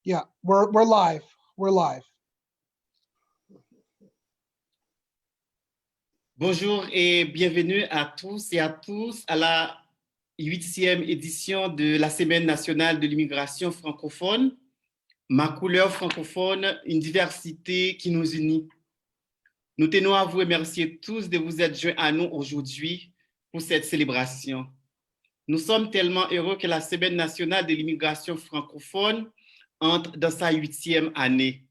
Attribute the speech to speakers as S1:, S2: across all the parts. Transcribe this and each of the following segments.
S1: Yeah, we're live. We're live.
S2: Bonjour et bienvenue à tous et à tous à la 8e édition de la Semaine nationale de l'immigration francophone. Ma couleur francophone, une diversité qui nous unit. Nous tenons à vous remercier tous de vous être joints à nous aujourd'hui pour cette célébration. Nous sommes tellement heureux que la Semaine nationale de l'immigration francophone entre dans sa 8e année.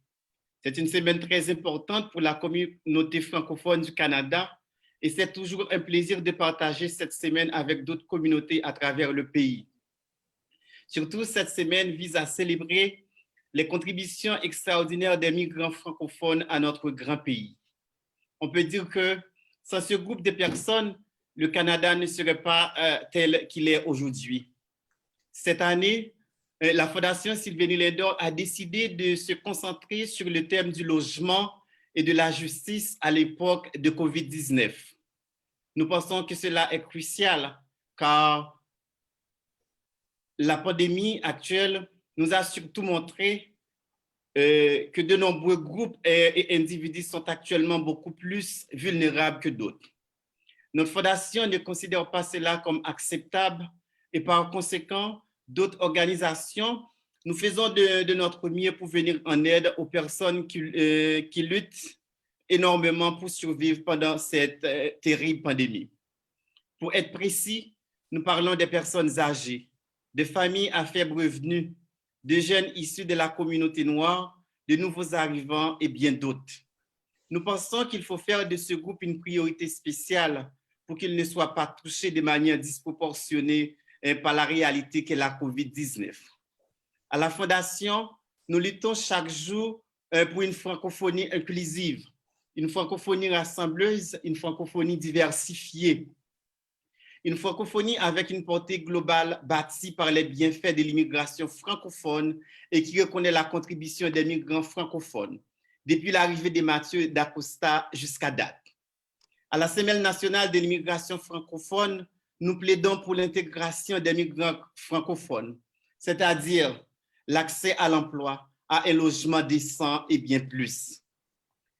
S2: C'est une semaine très importante pour la communauté francophone du Canada et c'est toujours un plaisir de partager cette semaine avec d'autres communautés à travers le pays. Surtout, cette semaine vise à célébrer les contributions extraordinaires des migrants francophones à notre grand pays. On peut dire que sans ce groupe de personnes, le Canada ne serait pas tel qu'il est aujourd'hui. Cette année, la Fondation Sylvénie Lindor a décidé de se concentrer sur le thème du logement et de la justice à l'époque de COVID-19. Nous pensons que cela est crucial car la pandémie actuelle nous a surtout montré que de nombreux groupes et individus sont actuellement beaucoup plus vulnérables que d'autres. Notre fondation ne considère pas cela comme acceptable et par conséquent, d'autres organisations, nous faisons de notre mieux pour venir en aide aux personnes qui luttent énormément pour survivre pendant cette terrible pandémie. Pour être précis, nous parlons des personnes âgées, de familles à faible revenu, de jeunes issus de la communauté noire, de nouveaux arrivants et bien d'autres. Nous pensons qu'il faut faire de ce groupe une priorité spéciale pour qu'il ne soit pas touché de manière disproportionnée par la réalité qu'est la COVID-19. À la Fondation, nous luttons chaque jour pour une francophonie inclusive, une francophonie rassembleuse, une francophonie diversifiée, une francophonie avec une portée globale bâtie par les bienfaits de l'immigration francophone et qui reconnaît la contribution des migrants francophones, depuis l'arrivée de Mathieu d'Acosta jusqu'à date. À la Semaine nationale de l'immigration francophone, nous plaidons pour l'intégration des migrants francophones, c'est-à-dire l'accès à l'emploi, à un logement décent et bien plus.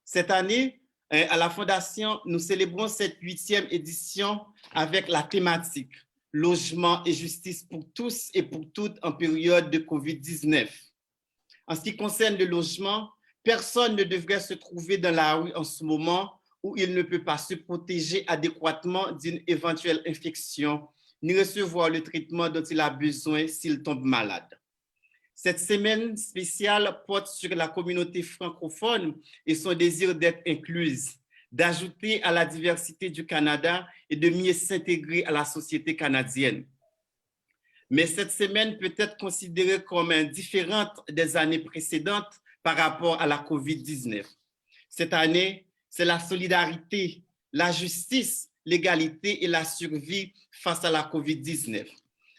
S2: Cette année, à la Fondation, nous célébrons cette 8e édition avec la thématique « Logement et justice pour tous et pour toutes en période de COVID-19 ». En ce qui concerne le logement, personne ne devrait se trouver dans la rue en ce moment où il ne peut pas se protéger adéquatement d'une éventuelle infection, ni recevoir le traitement dont il a besoin s'il tombe malade. Cette semaine spéciale porte sur la communauté francophone et son désir d'être incluse, d'ajouter à la diversité du Canada et de mieux s'intégrer à la société canadienne. Mais cette semaine peut être considérée comme différente des années précédentes par rapport à la COVID-19. Cette année, c'est la solidarité, la justice, l'égalité et la survie face à la COVID-19.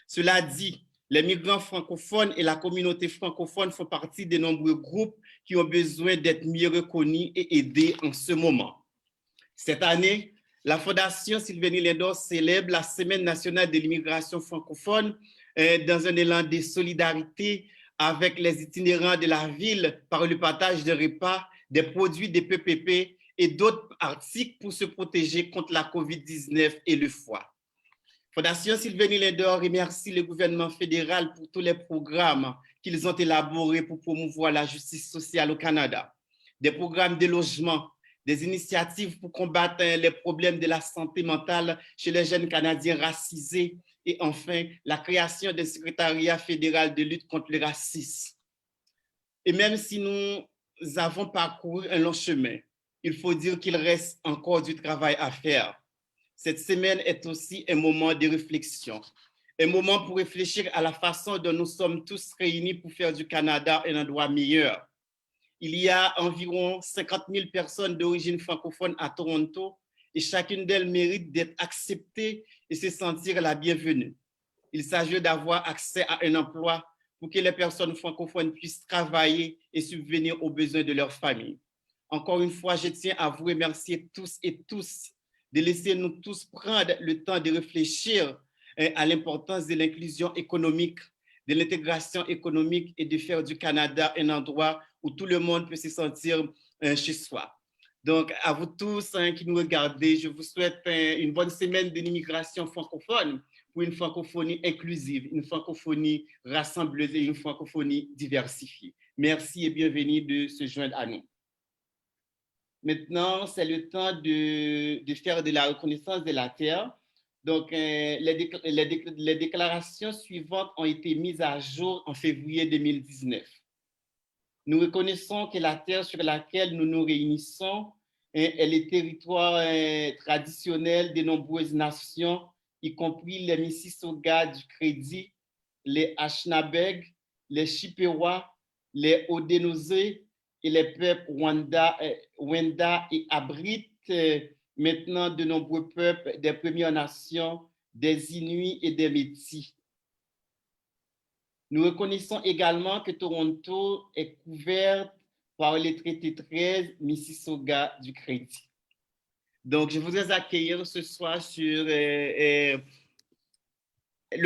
S2: Cela dit, les migrants francophones et la communauté francophone font partie de nombreux groupes qui ont besoin d'être mieux reconnus et aidés en ce moment. Cette année, la Fondation Sylvénie Lindor célèbre la Semaine nationale de l'immigration francophone dans un élan de solidarité avec les itinérants de la ville par le partage de repas, des produits des PPP et d'autres articles pour se protéger contre la COVID-19 et le froid. Fondation Sylvénie Lindor remercie le gouvernement fédéral pour tous les programmes qu'ils ont élaborés pour promouvoir la justice sociale au Canada, des programmes de logement, des initiatives pour combattre les problèmes de la santé mentale chez les jeunes Canadiens racisés et enfin la création d'un secrétariat fédéral de lutte contre le racisme. Et même si nous avons parcouru un long chemin, il faut dire qu'il reste encore du travail à faire. Cette semaine est aussi un moment de réflexion, un moment pour réfléchir à la façon dont nous sommes tous réunis pour faire du Canada un endroit meilleur. Il y a environ 50 000 personnes d'origine francophone à Toronto et chacune d'elles mérite d'être acceptée et se sentir la bienvenue. Il s'agit d'avoir accès à un emploi pour que les personnes francophones puissent travailler et subvenir aux besoins de leur famille. Encore une fois, je tiens à vous remercier tous et tous de laisser nous tous prendre le temps de réfléchir à l'importance de l'inclusion économique, de l'intégration économique et de faire du Canada un endroit où tout le monde peut se sentir chez soi. Donc, à vous tous qui nous regardez, je vous souhaite une bonne semaine de l'immigration francophone pour une francophonie inclusive, une francophonie rassembleuse et une francophonie diversifiée. Merci et bienvenue de se joindre à nous. Maintenant, c'est le temps de faire de la reconnaissance de la terre. Donc, les déclarations suivantes ont été mises à jour en février 2019. Nous reconnaissons que la terre sur laquelle nous nous réunissons est le territoire traditionnel de nombreuses nations, y compris les Mississauga du Crédit, les Ashnabeg, les Chippewa, les Haudenosaunee et les peuples Wenda et abritent maintenant de nombreux peuples des Premières Nations, des Inuits et des Métis. Nous reconnaissons également que Toronto est couverte par le traité 13 Mississauga du Crédit. Donc, je voudrais accueillir ce soir sur le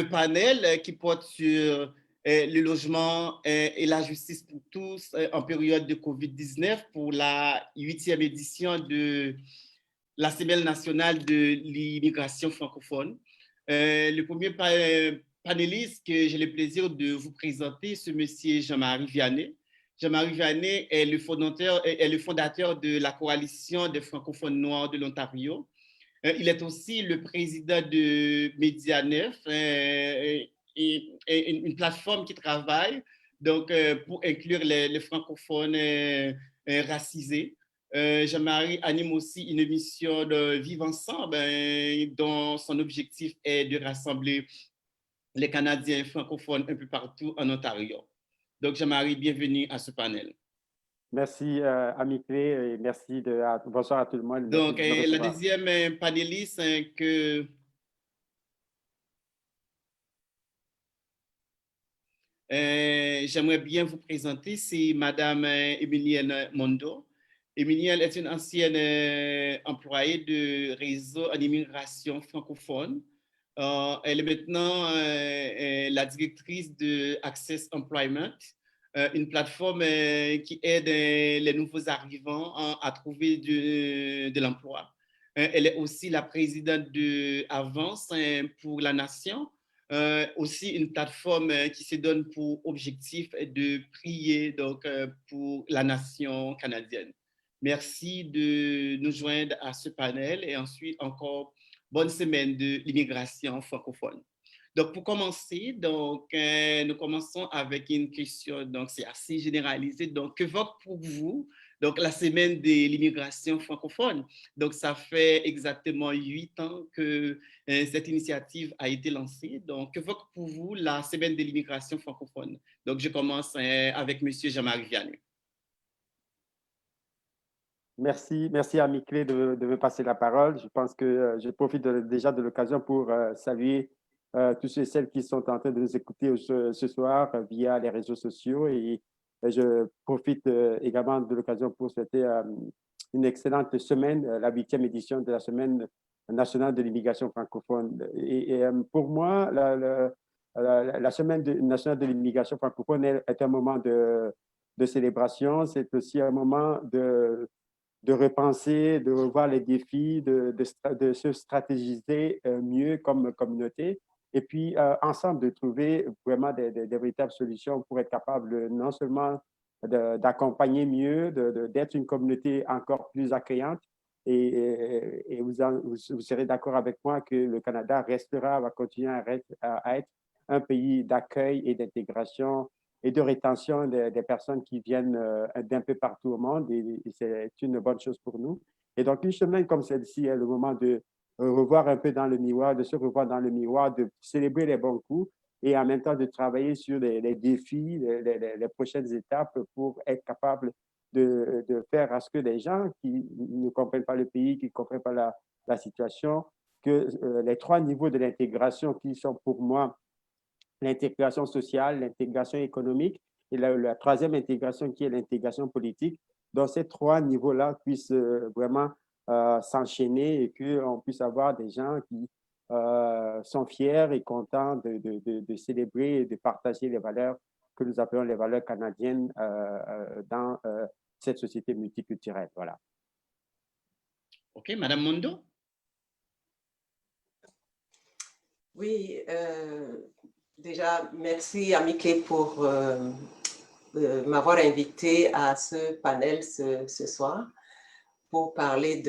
S2: panel qui porte sur le logement et la justice pour tous en période de COVID-19 pour la 8e édition de la Semaine nationale de l'immigration francophone. Le premier panéliste que j'ai le plaisir de vous présenter, c'est monsieur Jean-Marie Vianney. Jean-Marie Vianney est le fondateur de la Coalition des francophones noirs de l'Ontario. Il est aussi le président de Média 9, une plateforme qui travaille donc, pour inclure les francophones racisés. Jean-Marie anime aussi une émission de Vivre ensemble, dont son objectif est de rassembler les Canadiens francophones un peu partout en Ontario. Donc, Jean-Marie, bienvenue à ce panel.
S3: Merci, Ami Clé, et merci bonsoir à tout le monde.
S2: Donc, la deuxième panéliste que j'aimerais bien vous présenter, c'est Madame Emilienne Mondo. Emilienne est une ancienne employée de réseau en immigration francophone. Elle est maintenant la directrice de Access Employment, une plateforme qui aide les nouveaux arrivants à trouver de l'emploi. Elle est aussi la présidente de Avance pour la Nation, aussi une plateforme qui se donne pour objectif de prier donc, pour la nation canadienne. Merci de nous joindre à ce panel et ensuite encore bonne semaine de l'immigration francophone. Donc, pour commencer, donc, nous commençons avec une question, donc c'est assez généralisé. Donc, que vote pour vous donc, la semaine de l'immigration francophone? Donc, ça fait exactement 8 ans que cette initiative a été lancée. Donc, que vote pour vous la semaine de l'immigration francophone? Donc, je commence avec M. Jean-Marie Vianney.
S3: Merci Ami Clé de me passer la parole. Je pense que je profite déjà de l'occasion pour saluer tous ceux et celles qui sont en train de nous écouter ce soir via les réseaux sociaux et je profite également de l'occasion pour souhaiter une excellente semaine, la 8e édition de la Semaine nationale de l'immigration francophone. Et pour moi, la Semaine nationale de l'immigration francophone est un moment de célébration, c'est aussi un moment de repenser, de revoir les défis, de se stratégiser mieux comme communauté et puis ensemble de trouver vraiment des véritables solutions pour être capable non seulement d'accompagner mieux, d'être une communauté encore plus accueillante et vous serez d'accord avec moi que le Canada va continuer à être un pays d'accueil et d'intégration et de rétention des personnes qui viennent d'un peu partout au monde et c'est une bonne chose pour nous. Et donc, une semaine comme celle-ci est le moment de revoir un peu dans le miroir, de se revoir dans le miroir, de célébrer les bons coups et en même temps de travailler sur les défis, les prochaines étapes pour être capable de faire à ce que les gens qui ne comprennent pas le pays, qui ne comprennent pas la situation, que les 3 niveaux de l'intégration qui sont pour moi l'intégration sociale, l'intégration économique et la 3e intégration qui est l'intégration politique. Donc, ces 3 niveaux-là puissent vraiment s'enchaîner et qu'on puisse avoir des gens qui sont fiers et contents de célébrer et de partager les valeurs que nous appelons les valeurs canadiennes dans cette société multiculturelle. Voilà.
S2: OK, Madame Mondo?
S4: Oui, déjà, merci Amiclé pour m'avoir invité à ce panel ce soir pour parler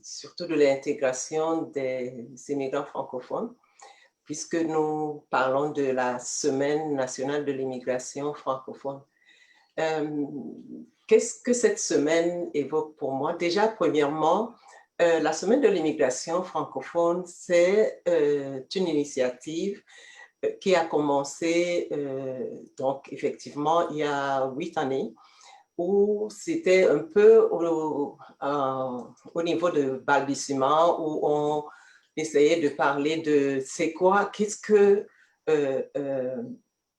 S4: surtout de l'intégration des immigrants francophones, puisque nous parlons de la Semaine nationale de l'immigration francophone. Qu'est-ce que cette semaine évoque pour moi? Déjà, premièrement, la Semaine de l'immigration francophone, c'est une initiative qui a commencé, donc effectivement, il y a 8 années, où c'était un peu au niveau de balbutiement, où on essayait de parler de c'est quoi, qu'est-ce que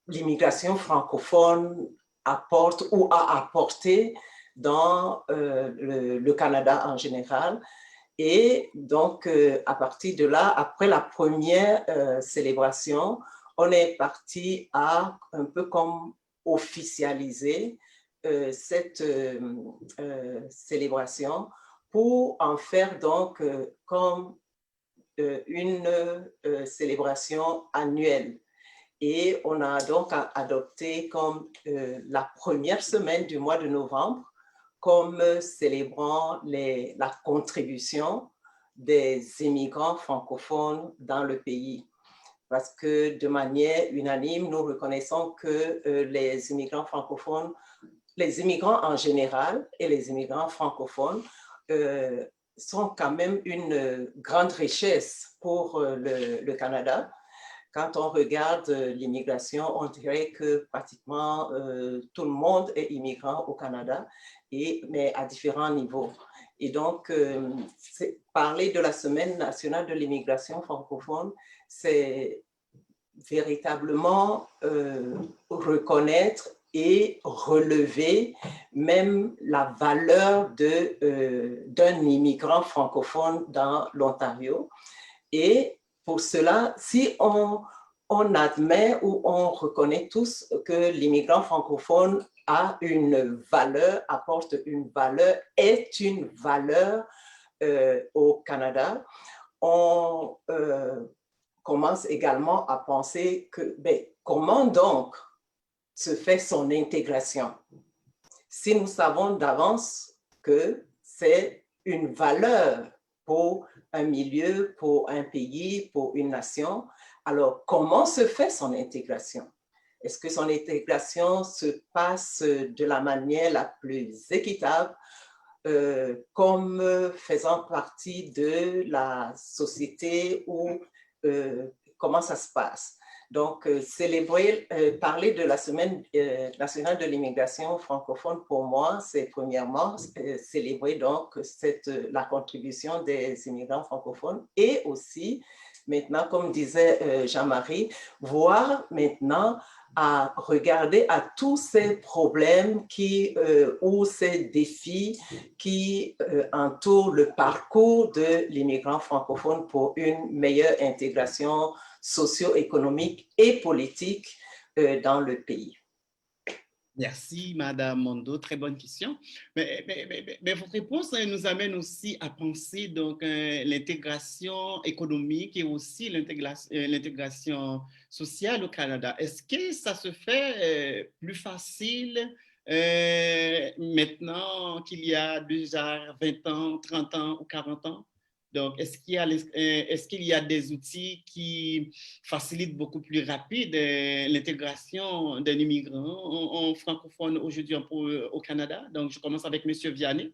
S4: l'immigration francophone apporte ou a apporté dans le Canada en général. Et donc, à partir de là, après la première célébration, on est parti à un peu comme officialiser cette célébration pour en faire donc comme une célébration annuelle. Et on a donc adopté comme la première semaine du mois de novembre comme célébrant la contribution des immigrants francophones dans le pays. Parce que de manière unanime, nous reconnaissons que les immigrants francophones, les immigrants en général et les immigrants francophones sont quand même une grande richesse pour le Canada. Quand on regarde l'immigration, on dirait que pratiquement tout le monde est immigrant au Canada, mais à différents niveaux. Et donc, parler de la Semaine nationale de l'immigration francophone, c'est véritablement reconnaître et relever même la valeur d'un immigrant francophone dans l'Ontario. Et pour cela, si on admet ou on reconnaît tous que l'immigrant francophone a une valeur, apporte une valeur, est une valeur au Canada, on commence également à penser que, comment donc se fait son intégration? Si nous savons d'avance que c'est une valeur pour un milieu, pour un pays, pour une nation, alors comment se fait son intégration? Est-ce que son intégration se passe de la manière la plus équitable, comme faisant partie de la société ou comment ça se passe? Donc, parler de la Semaine nationale de l'immigration francophone, pour moi, c'est premièrement célébrer donc la contribution des immigrants francophones et aussi, maintenant, comme disait Jean-Marie, voir maintenant à regarder à tous ces problèmes ou ces défis qui entourent le parcours de l'immigrant francophone pour une meilleure intégration socio-économique et politique dans le pays.
S2: Merci, Madame Mondo. Très bonne question. Mais votre réponse nous amène aussi à penser donc l'intégration économique et aussi l'intégration sociale au Canada. Est-ce que ça se fait plus facile maintenant qu'il y a déjà 20 ans, 30 ans ou 40 ans? Donc, est-ce qu'il y a des outils qui facilitent beaucoup plus rapide l'intégration d'un immigrant en francophone aujourd'hui au Canada? Donc, je commence avec M. Vianney.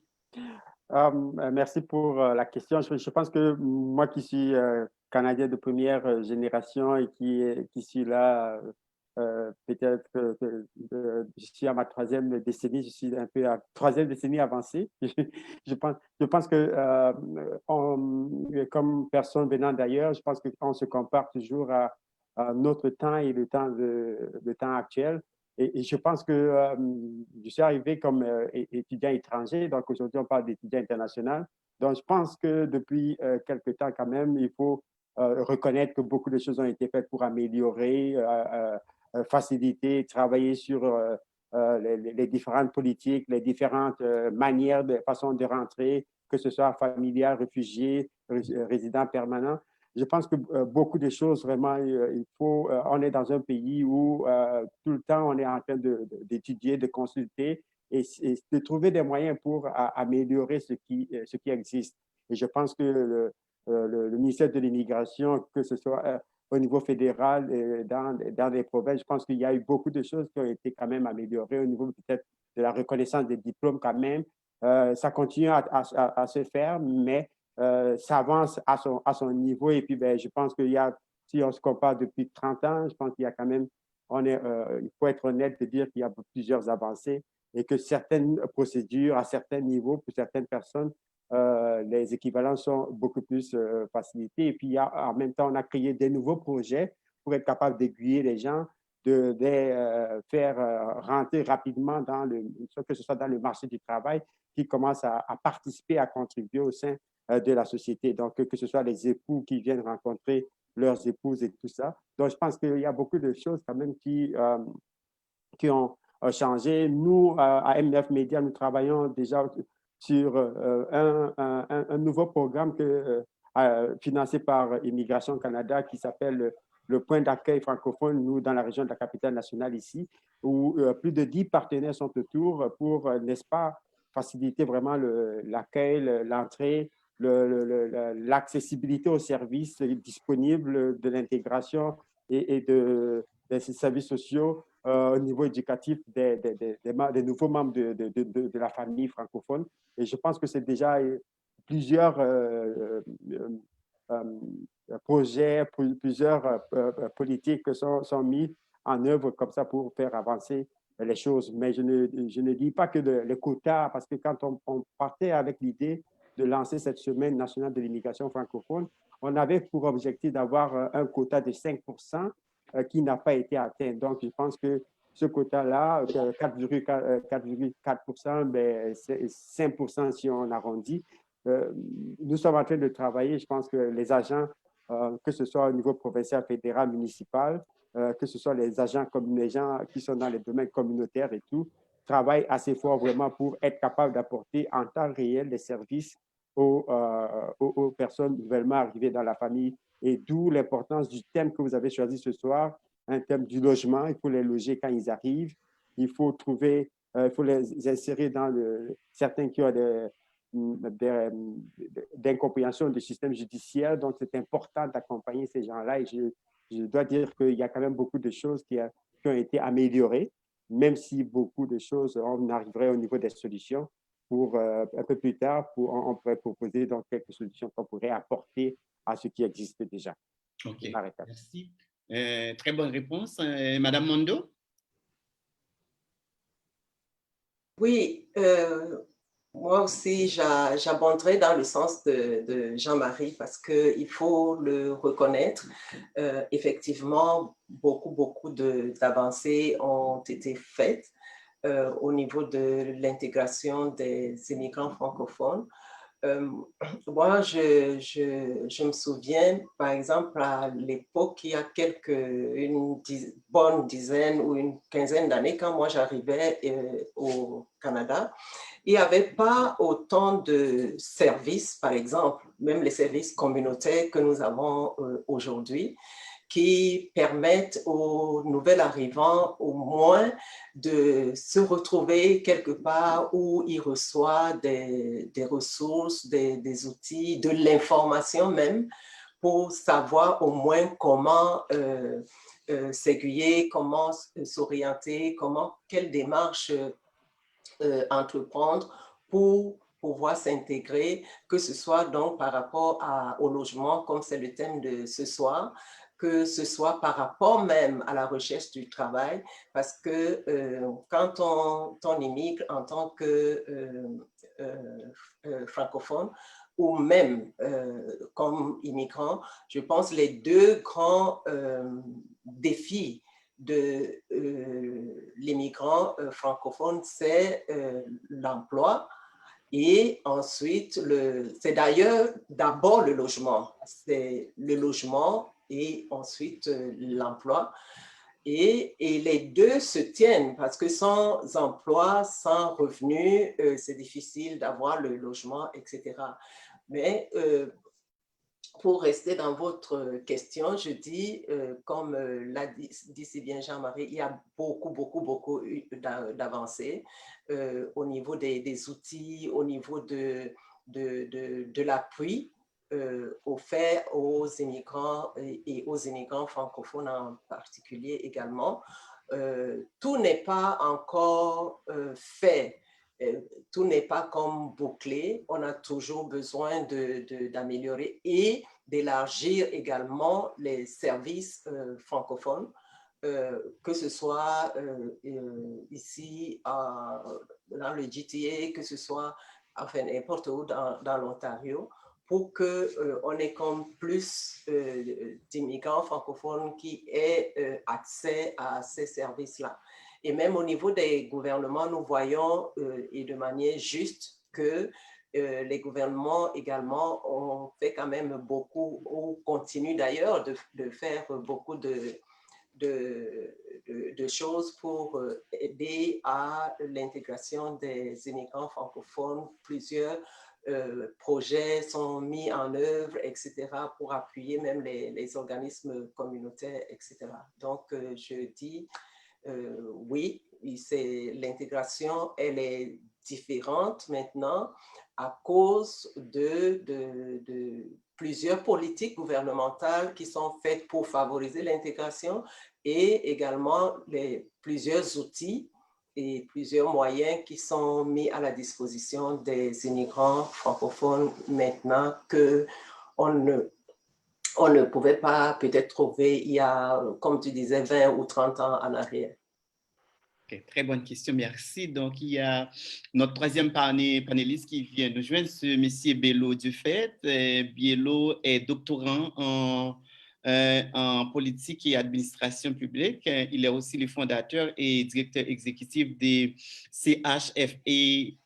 S3: Merci pour la question. Je pense que moi qui suis Canadien de première génération et qui suis là, peut-être je suis à ma 3e décennie, je suis un peu à 3e décennie avancée. Je pense que comme personne venant d'ailleurs, je pense qu'on se compare toujours à notre temps et le temps actuel. Et je pense que je suis arrivé comme étudiant étranger, donc aujourd'hui on parle d'étudiant international. Donc, je pense que depuis quelque temps, quand même, il faut reconnaître que beaucoup de choses ont été faites pour améliorer, faciliter, travailler sur les différentes politiques, les différentes manières, de façon de rentrer, que ce soit familial, réfugié, résident permanent. Je pense que beaucoup de choses, vraiment, il faut, on est dans un pays où tout le temps, on est en train d'étudier, de consulter et de trouver des moyens pour améliorer ce qui existe. Et je pense que le ministère de l'Immigration, que ce soit au niveau fédéral et dans les provinces, je pense qu'il y a eu beaucoup de choses qui ont été quand même améliorées au niveau peut-être de la reconnaissance des diplômes quand même. Ça continue à se faire, mais ça avance à son niveau. Et puis, ben, je pense qu'il y a, si on se compare depuis 30 ans, je pense qu'il y a quand même, il faut être honnête de dire qu'il y a plusieurs avancées et que certaines procédures à certains niveaux, pour certaines personnes, les équivalents sont beaucoup plus facilités. Et puis, en même temps, on a créé des nouveaux projets pour être capable d'aiguiller les gens, de les faire rentrer rapidement que ce soit dans le marché du travail, qui commencent à participer, à contribuer au sein de la société. Donc, que ce soit les époux qui viennent rencontrer leurs épouses et tout ça. Donc, je pense qu'il y a beaucoup de choses quand même qui ont changé. Nous, à MNF Media, nous travaillons déjà sur un nouveau programme financé par Immigration Canada qui s'appelle le point d'accueil francophone, nous, dans la région de la capitale nationale ici, où plus de 10 partenaires sont autour pour, n'est-ce pas, faciliter vraiment l'accueil, l'entrée, l'accessibilité aux services disponibles, de l'intégration et des services sociaux au niveau éducatif des nouveaux membres de la famille francophone. Et je pense que c'est déjà plusieurs projets, plusieurs politiques sont mis en œuvre comme ça pour faire avancer les choses. Mais je ne dis pas que les quotas, parce que quand on partait avec l'idée de lancer cette semaine nationale de l'immigration francophone, on avait pour objectif d'avoir un quota de 5% qui n'a pas été atteint. Donc, je pense que ce quota-là, 4,4%, ben, 5% si on arrondit. Nous sommes en train de travailler. Je pense que les agents, que ce soit au niveau provincial, fédéral, municipal, que ce soit les agents comme les gens qui sont dans les domaines communautaires et tout, travaillent assez fort vraiment pour être capables d'apporter en temps réel des services aux personnes nouvellement arrivées dans la famille. Et d'où l'importance du thème que vous avez choisi ce soir, un thème du logement. Il faut les loger quand ils arrivent. Il faut il faut les insérer dans certains qui ont d'incompréhension du système judiciaire. Donc, c'est important d'accompagner ces gens-là. Et je dois dire qu'il y a quand même beaucoup de choses qui ont été améliorées, même si beaucoup de choses, on arriverait au niveau des solutions. Pour un peu plus tard, on pourrait proposer donc quelques solutions qu'on pourrait apporter à ce qui existe déjà.
S2: OK, merci. Très bonne réponse. Madame Mondo?
S4: Oui, moi aussi, j'abonderai dans le sens de Jean-Marie parce qu'il faut le reconnaître. Effectivement, beaucoup d'avancées ont été faites au niveau de l'intégration des immigrants francophones. Moi, je me souviens, par exemple, à l'époque, il y a une bonne dizaine ou une quinzaine d'années, quand moi j'arrivais au Canada, il n'y avait pas autant de services, par exemple, même les services communautaires que nous avons aujourd'hui, qui permettent aux nouveaux arrivants au moins de se retrouver quelque part où ils reçoivent des ressources, des outils, de l'information même, pour savoir au moins comment s'aiguiller, comment s'orienter, quelle démarche entreprendre pour pouvoir s'intégrer, que ce soit donc par rapport au logement, comme c'est le thème de ce soir, que ce soit par rapport même à la recherche du travail, parce que quand on immigre en tant que francophone, ou même comme immigrant, je pense que les deux grands défis de l'immigrant francophone, c'est l'emploi Et ensuite, c'est d'ailleurs d'abord le logement. C'est le logement et ensuite l'emploi. Et les deux se tiennent parce que sans emploi, sans revenu, c'est difficile d'avoir le logement, etc. Mais pour rester dans votre question, je dis, comme l'a dit si bien Jean-Marie, il y a beaucoup d'avancées au niveau des outils, au niveau de l'appui offert aux immigrants et aux immigrants francophones en particulier également. Tout n'est pas encore fait. Tout n'est pas comme bouclé. On a toujours besoin d'améliorer et d'élargir également les services francophones, que ce soit ici dans le GTA, que ce soit enfin n'importe où dans l'Ontario, pour qu'on ait comme plus d'immigrants francophones qui aient accès à ces services-là. Et même au niveau des gouvernements, nous voyons, et de manière juste, que les gouvernements également ont fait quand même beaucoup, ou continuent d'ailleurs de faire beaucoup de choses pour aider à l'intégration des immigrants francophones. Plusieurs projets sont mis en œuvre, etc., pour appuyer même les organismes communautaires, etc. Donc, je dis oui, l'intégration, elle est différente maintenant à cause de plusieurs politiques gouvernementales qui sont faites pour favoriser l'intégration et également plusieurs outils et plusieurs moyens qui sont mis à la disposition des immigrants francophones maintenant qu'on ne pouvait pas peut-être trouver il y a, comme tu disais, 20 ou 30 ans en arrière.
S2: Okay, très bonne question, merci. Donc, il y a notre troisième panéliste qui vient nous joindre, ce monsieur Bello Dufait. Bello est doctorant en politique et administration publique. Il est aussi le fondateur et directeur exécutif des CHFESDI,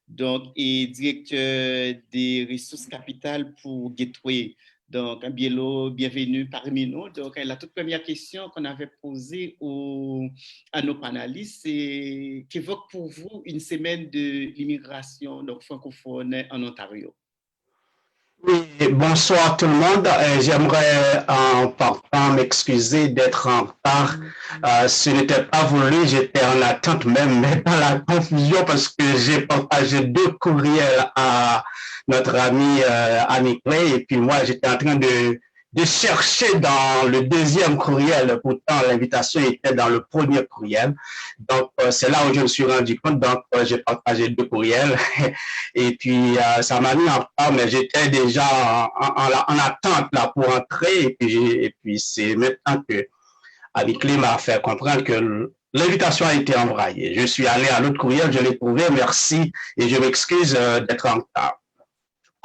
S2: donc, et directeur des ressources capitales pour Gateway. Donc, Bielo, bienvenue parmi nous. Donc, la toute première question qu'on avait posée à nos panélistes, c'est qu'évoque pour vous une semaine de l'immigration francophone en Ontario?
S5: Oui, bonsoir tout le monde. J'aimerais en partant m'excuser d'être en retard. Ce n'était pas voulu, j'étais en attente même, mais dans la confusion parce que j'ai partagé 2 courriels à notre ami Annie Clay et puis moi j'étais en train de chercher dans le 2e courriel. Pourtant l'invitation était dans le 1er courriel. Donc c'est là où je me suis rendu compte. Donc j'ai partagé 2 courriels et puis ça m'a mis en retard, mais j'étais déjà en attente là pour entrer et puis c'est maintenant que Annie Clay m'a fait comprendre que l'invitation a été envoyée. Je suis allé à l'autre courriel, je l'ai trouvé, merci et je m'excuse d'être en retard.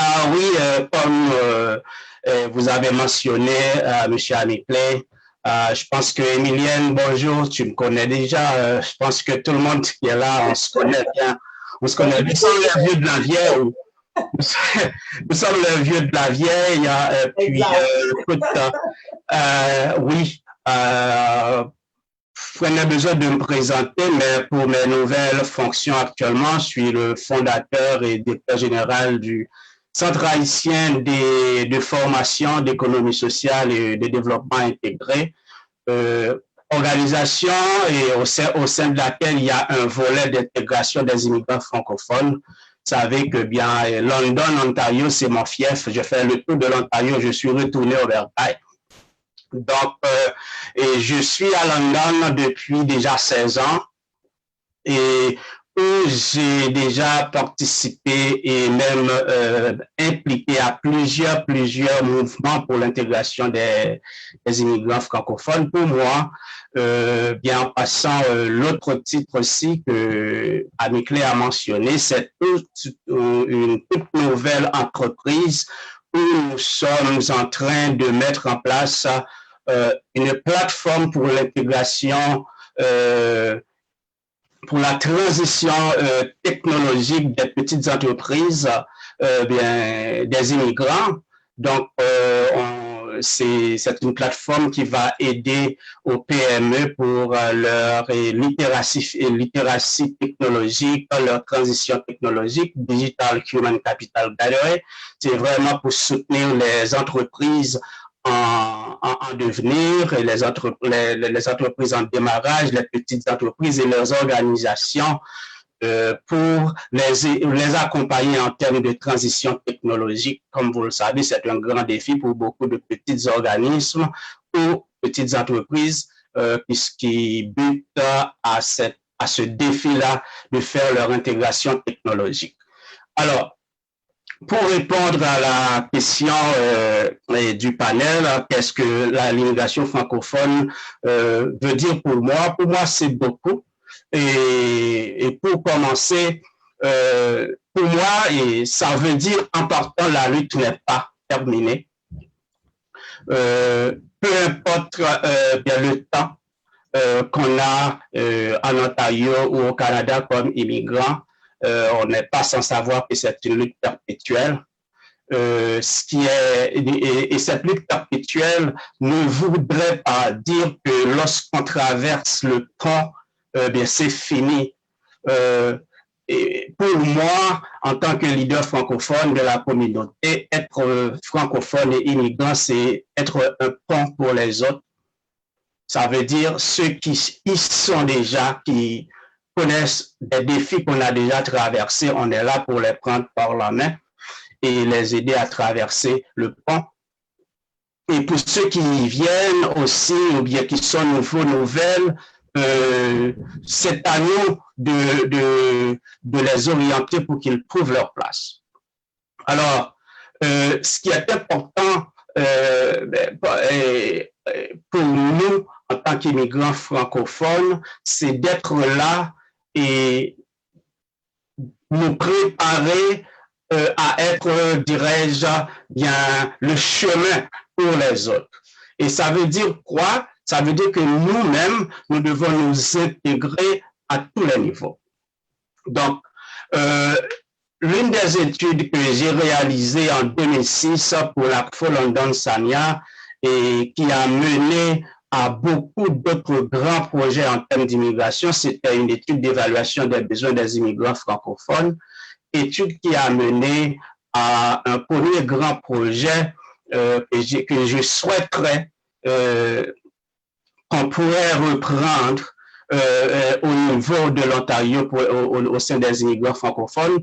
S5: Ah oui, comme vous avez mentionné, monsieur Annie Clay, je pense que Emilienne, bonjour, tu me connais déjà. Je pense que tout le monde qui est là, on se connaît bien. On se connaît bien. Nous sommes les vieux de la vieille. Nous sommes les vieux de la vieille. Puis, écoute, oui, je n'ai besoin de me présenter, mais pour mes nouvelles fonctions actuellement, je suis le fondateur et directeur général du Centre haïtien de formation d'économie sociale et de développement intégré, organisation et au sein de laquelle il y a un volet d'intégration des immigrants francophones. Vous savez que bien London, Ontario, c'est mon fief. Je fais le tour de l'Ontario, je suis retourné au Versailles. Donc, et je suis à London depuis déjà 16 ans et où j'ai déjà participé et même impliqué à plusieurs mouvements pour l'intégration des immigrants francophones. Pour moi, bien en passant, l'autre titre aussi que Annie Clay a mentionné, c'est une toute nouvelle entreprise où nous sommes en train de mettre en place une plateforme pour l'intégration pour la transition technologique des petites entreprises, des immigrants. Donc, c'est une plateforme qui va aider aux PME pour leur littératie technologique, leur transition technologique, Digital Human Capital Gathering. C'est vraiment pour soutenir les entreprises en devenir et les entreprises en démarrage, les petites entreprises et leurs organisations pour les accompagner en termes de transition technologique. Comme vous le savez, c'est un grand défi pour beaucoup de petits organismes ou petites entreprises qui butent à ce défi-là de faire leur intégration technologique. Alors, pour répondre à la question du panel, qu'est-ce que l'immigration francophone veut dire pour moi? Pour moi, c'est beaucoup. Et pour commencer, pour moi, ça veut dire, en partant, la lutte n'est pas terminée. Peu importe le temps qu'on a en Ontario ou au Canada comme immigrant, on n'est pas sans savoir que c'est une lutte perpétuelle. Et cette lutte perpétuelle ne voudrait pas dire que lorsqu'on traverse le pont, c'est fini. Et pour moi, en tant que leader francophone de la communauté, être francophone et immigrant, c'est être un pont pour les autres. Ça veut dire ceux qui y sont déjà, qui connaissent des défis qu'on a déjà traversés, on est là pour les prendre par la main et les aider à traverser le pont. Et pour ceux qui viennent aussi, ou bien qui sont nouvelles, c'est à nous de les orienter pour qu'ils trouvent leur place. Alors, ce qui est important pour nous, en tant qu'immigrants francophones, c'est d'être là et nous préparer à être, dirais-je, bien le chemin pour les autres. Et ça veut dire quoi? Ça veut dire que nous-mêmes, nous devons nous intégrer à tous les niveaux. Donc, l'une des études que j'ai réalisées en 2006 pour la London Sanya et qui a mené à beaucoup d'autres grands projets en termes d'immigration, c'était une étude d'évaluation des besoins des immigrants francophones, étude qui a mené à un premier grand projet que je souhaiterais qu'on pourrait reprendre au niveau de l'Ontario au sein des immigrants francophones.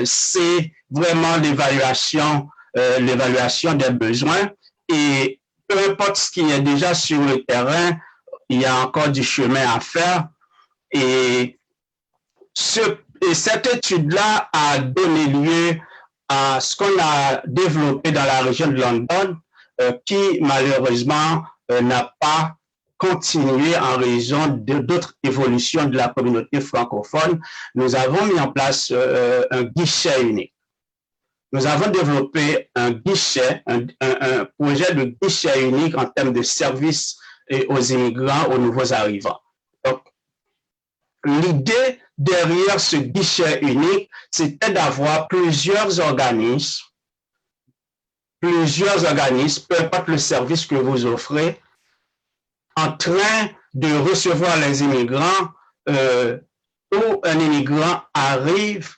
S5: C'est vraiment l'évaluation des besoins et peu importe ce qui est déjà sur le terrain, il y a encore du chemin à faire et cette étude-là a donné lieu à ce qu'on a développé dans la région de London qui malheureusement n'a pas continué en raison d'autres évolutions de la communauté francophone. Nous avons mis en place un guichet unique. Nous avons développé un guichet, un projet de guichet unique en termes de services aux immigrants, aux nouveaux arrivants. Donc, l'idée derrière ce guichet unique, c'était d'avoir plusieurs organismes, peu importe le service que vous offrez, en train de recevoir les immigrants où un immigrant arrive,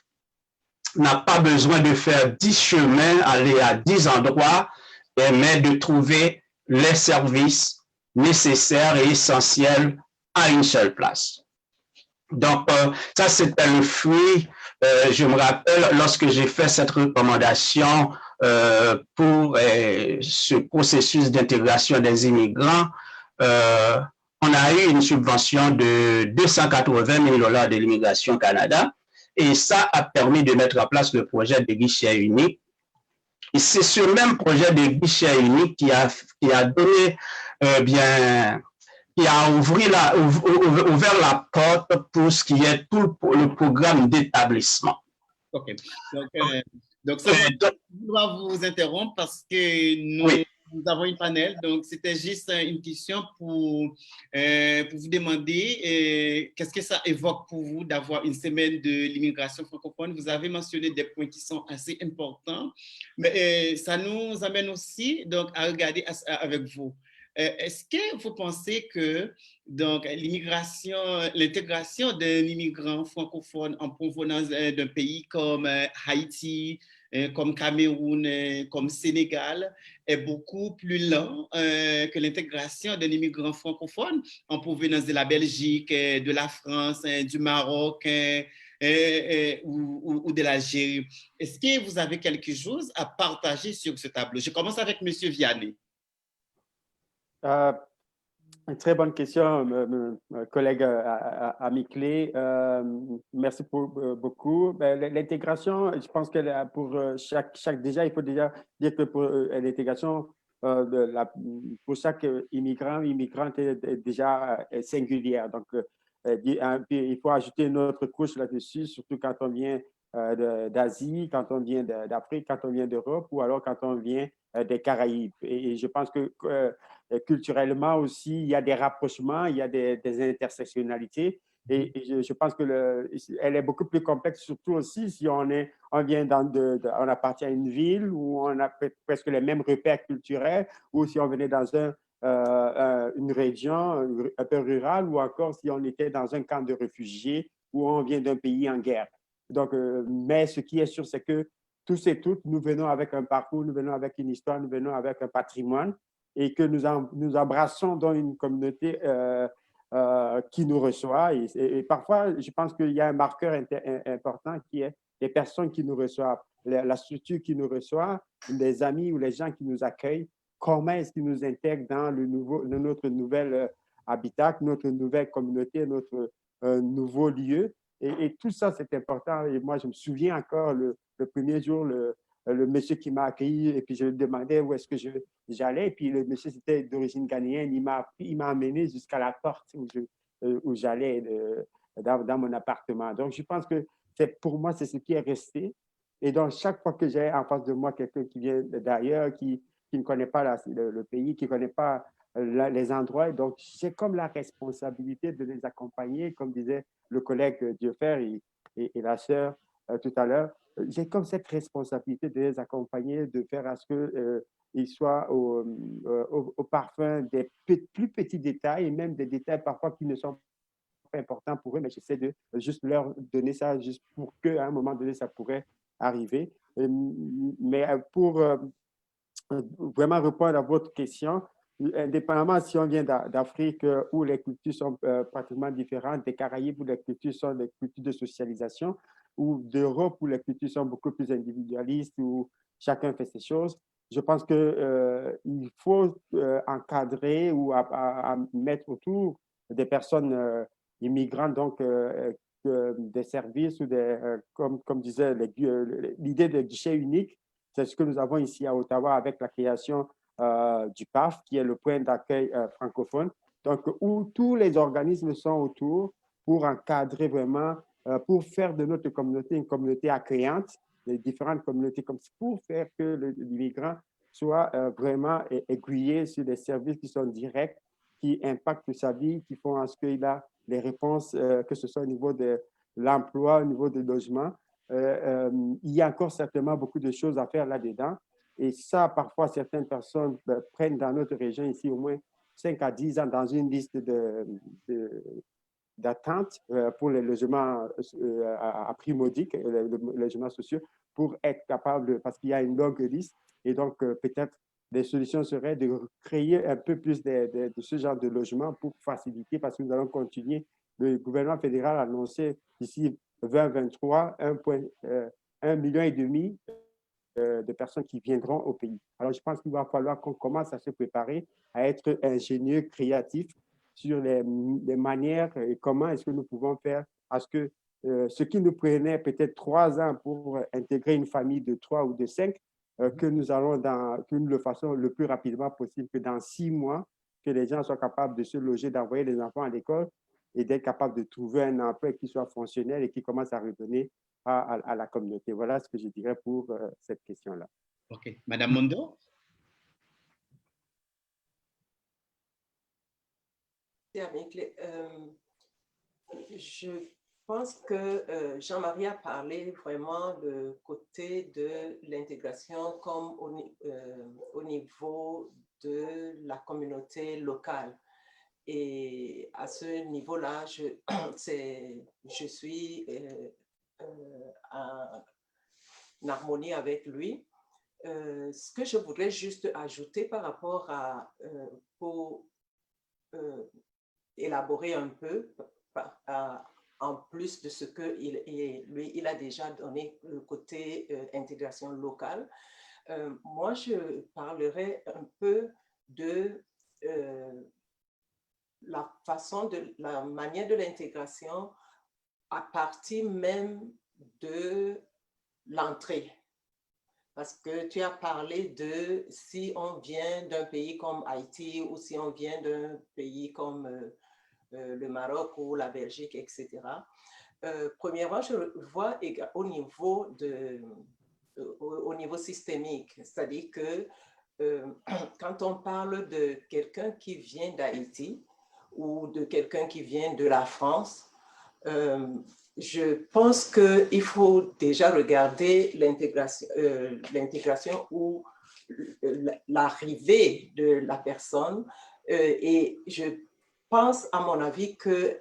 S5: n'a pas besoin de faire 10 chemins, aller à 10 endroits, mais de trouver les services nécessaires et essentiels à une seule place. Donc, ça, c'était le fruit. Je me rappelle, lorsque j'ai fait cette recommandation pour ce processus d'intégration des immigrants, on a eu une subvention de 280 000 $ de l'Immigration Canada et ça a permis de mettre en place le projet de guichet unique. Et c'est ce même projet de guichet unique qui a donné qui a ouvert la porte pour ce qui est tout le programme d'établissement.
S2: OK. Donc, je dois vous interrompre parce que nous nous avons une panel, donc c'était juste une question pour vous demander qu'est-ce que ça évoque pour vous d'avoir une semaine de l'immigration francophone. Vous avez mentionné des points qui sont assez importants, mais ça nous amène aussi donc, à regarder avec vous. Est-ce que vous pensez que donc, l'intégration d'un immigrant francophone en provenance d'un pays comme Haïti, comme Cameroun, comme Sénégal, est beaucoup plus lent que l'intégration d'un immigrant francophone en provenance de la Belgique, de la France, du Maroc ou de l'Algérie? Est-ce que vous avez quelque chose à partager sur ce tableau? Je commence avec M. Vianney.
S3: Une très bonne question, collègue ami clé. Merci beaucoup. L'intégration, je pense que pour déjà, il faut déjà dire que pour l'intégration, pour chaque immigrante est déjà singulière. Donc, il faut ajouter une autre couche là-dessus, surtout quand on vient d'Asie, quand on vient d'Afrique, quand on vient d'Europe ou alors quand on vient des Caraïbes. Et je pense que culturellement aussi, il y a des rapprochements, il y a des intersectionnalités. Et je pense que elle est beaucoup plus complexe, surtout aussi si on appartient à une ville où on a presque les mêmes repères culturels, ou si on venait dans une région un peu rurale, ou encore si on était dans un camp de réfugiés où on vient d'un pays en guerre. Donc, mais ce qui est sûr, c'est que tous et toutes, nous venons avec un parcours, nous venons avec une histoire, nous venons avec un patrimoine, et que nous embrassons dans une communauté qui nous reçoit. Et parfois, je pense qu'il y a un marqueur important qui est les personnes qui nous reçoivent, la structure qui nous reçoit, les amis ou les gens qui nous accueillent, comment est-ce qu'ils nous intègrent dans notre nouvel habitat, notre nouvelle communauté, notre nouveau lieu. Et tout ça, c'est important. Et moi, je me souviens encore le premier jour, le monsieur qui m'a accueilli, et puis je lui demandais où est-ce que j'allais. Et puis le monsieur, c'était d'origine ghanéenne. Il m'a amené jusqu'à la porte où j'allais dans mon appartement. Donc, je pense que pour moi, c'est ce qui est resté. Et donc, chaque fois que j'ai en face de moi quelqu'un qui vient d'ailleurs, qui ne connaît pas le pays, qui ne connaît pas les endroits, donc j'ai comme la responsabilité de les accompagner, comme disait le collègue Dieufer et la sœur tout à l'heure. J'ai comme cette responsabilité de les accompagner, de faire à ce qu'ils soient au parfum des plus petits détails, et même des détails parfois qui ne sont pas importants pour eux, mais j'essaie de juste leur donner ça, juste pour qu'à un moment donné, ça pourrait arriver. Mais pour vraiment répondre à votre question, indépendamment si on vient d'Afrique où les cultures sont pratiquement différentes, des Caraïbes où les cultures sont des cultures de socialisation, ou d'Europe où les cultures sont beaucoup plus individualistes, où chacun fait ses choses, je pense qu'il faut encadrer ou à mettre autour des personnes immigrantes, donc des services ou comme disait l'idée de guichet unique. C'est ce que nous avons ici à Ottawa avec la création du PAF, qui est le point d'accueil francophone, donc où tous les organismes sont autour pour encadrer vraiment, pour faire de notre communauté une communauté accueillante, les différentes communautés, comme pour faire que l'immigrant soit vraiment aiguillé sur des services qui sont directs, qui impactent sa vie, qui font en ce qu'il a les réponses, que ce soit au niveau de l'emploi, au niveau du logement. Il y a encore certainement beaucoup de choses à faire là-dedans. Et ça, parfois, certaines personnes prennent dans notre région ici au moins 5 à 10 ans dans une liste d'attente pour les logements à prix modique, les logements sociaux, pour être capable, parce qu'il y a une longue liste. Et donc, peut-être des solutions seraient de créer un peu plus de ce genre de logement pour faciliter, parce que nous allons continuer. Le gouvernement fédéral a annoncé d'ici 2023 1,5 million de personnes qui viendront au pays. Alors, je pense qu'il va falloir qu'on commence à se préparer, à être ingénieux, créatifs sur les manières et comment est-ce que nous pouvons faire à ce que ce qui nous prenait peut-être 3 ans pour intégrer une famille de 3 ou de 5, que nous le fassons le plus rapidement possible, que dans 6 mois, que les gens soient capables de se loger, d'envoyer les enfants à l'école et d'être capables de trouver un emploi qui soit fonctionnel et qui commence à redonner à la communauté. Voilà ce que je dirais pour cette question-là.
S2: OK. Madame Mondo?
S4: Amikle. Je pense que Jean-Marie a parlé vraiment du côté de l'intégration comme au niveau de la communauté locale. Et à ce niveau-là, je suis en harmonie avec lui. Ce que je voudrais juste ajouter par rapport à, pour élaborer un peu, en plus de ce que il a déjà donné le côté intégration locale, moi je parlerai un peu de la manière de l'intégration à partir même de l'entrée. Parce que tu as parlé de si on vient d'un pays comme Haïti ou si on vient d'un pays comme le Maroc ou la Belgique, etc. Premièrement, je vois au niveau systémique, c'est-à-dire que quand on parle de quelqu'un qui vient d'Haïti ou de quelqu'un qui vient de la France, je pense qu'il faut déjà regarder l'intégration ou l'arrivée de la personne et je pense, à mon avis, que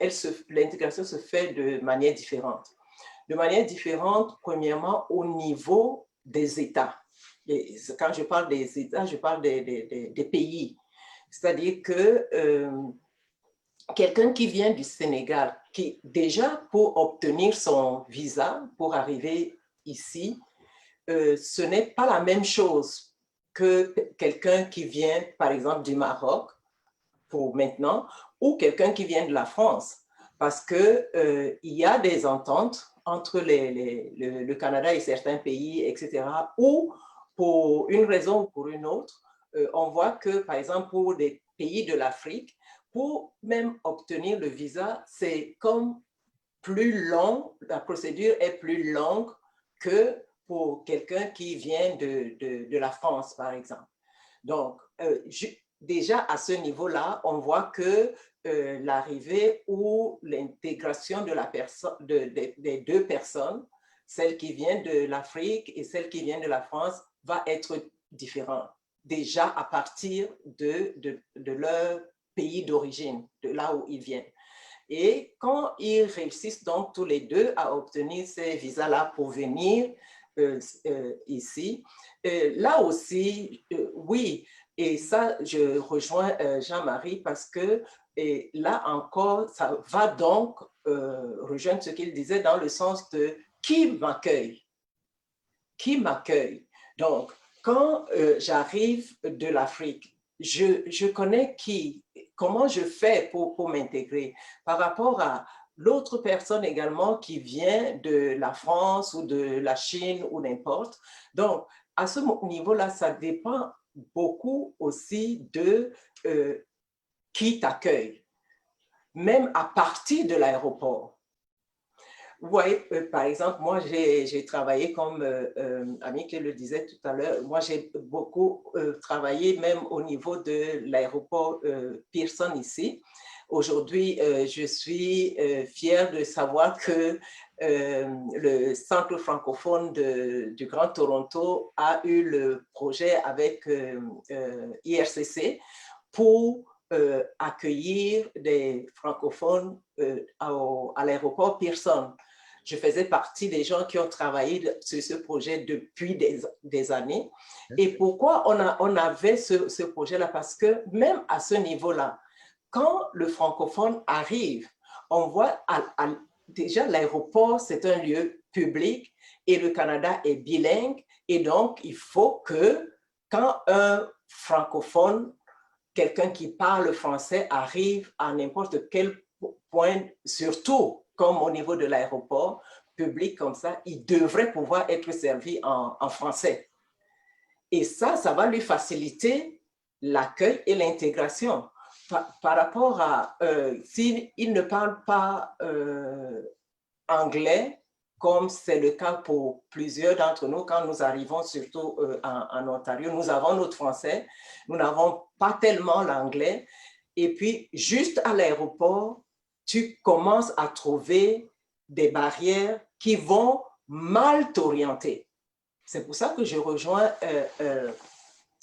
S4: l'intégration se fait de manière différente. De manière différente, premièrement, au niveau des États. Et quand je parle des États, je parle des pays. C'est-à-dire que quelqu'un qui vient du Sénégal, qui déjà pour obtenir son visa, pour arriver ici, ce n'est pas la même chose que quelqu'un qui vient, par exemple, du Maroc, pour maintenant, ou quelqu'un qui vient de la France, parce qu'il y a des ententes entre le Canada et certains pays, etc., ou pour une raison ou pour une autre, on voit que, par exemple, pour des pays de l'Afrique, pour même obtenir le visa, c'est comme plus long, la procédure est plus longue que pour quelqu'un qui vient de la France, par exemple. Donc, déjà à ce niveau-là, on voit que l'arrivée ou l'intégration des deux personnes, celle qui vient de l'Afrique et celle qui vient de la France, va être différente. Déjà à partir de leur pays d'origine, de là où ils viennent. Et quand ils réussissent donc tous les deux à obtenir ces visas-là pour venir ici, là aussi, oui, et ça, je rejoins Jean-Marie parce que là encore, ça va donc rejoindre ce qu'il disait dans le sens de qui m'accueille? Qui m'accueille? Donc, quand j'arrive de l'Afrique, je connais qui, comment je fais pour m'intégrer par rapport à l'autre personne également qui vient de la France ou de la Chine ou n'importe. Donc, à ce niveau-là, ça dépend beaucoup aussi de qui t'accueille, même à partir de l'aéroport. Vous voyez, par exemple, moi, j'ai travaillé comme Annick le disait tout à l'heure, moi, j'ai beaucoup travaillé même au niveau de l'aéroport Pearson ici. Aujourd'hui, je suis fière de savoir que le Centre francophone du Grand Toronto a eu le projet avec IRCC pour accueillir des francophones à l'aéroport Pearson. Je faisais partie des gens qui ont travaillé sur ce projet depuis des années. Et pourquoi on avait ce projet-là? Parce que même à ce niveau-là, quand le francophone arrive, on voit déjà l'aéroport, c'est un lieu public et le Canada est bilingue. Et donc, il faut que quand un francophone, quelqu'un qui parle français arrive à n'importe quel point, surtout comme au niveau de l'aéroport public comme ça, il devrait pouvoir être servi en français. Et ça va lui faciliter l'accueil et l'intégration. Par rapport à s'il ne parle pas anglais, comme c'est le cas pour plusieurs d'entre nous, quand nous arrivons surtout en Ontario, nous avons notre français, nous n'avons pas tellement l'anglais. Et puis, juste à l'aéroport, tu commences à trouver des barrières qui vont mal t'orienter. C'est pour ça que je rejoins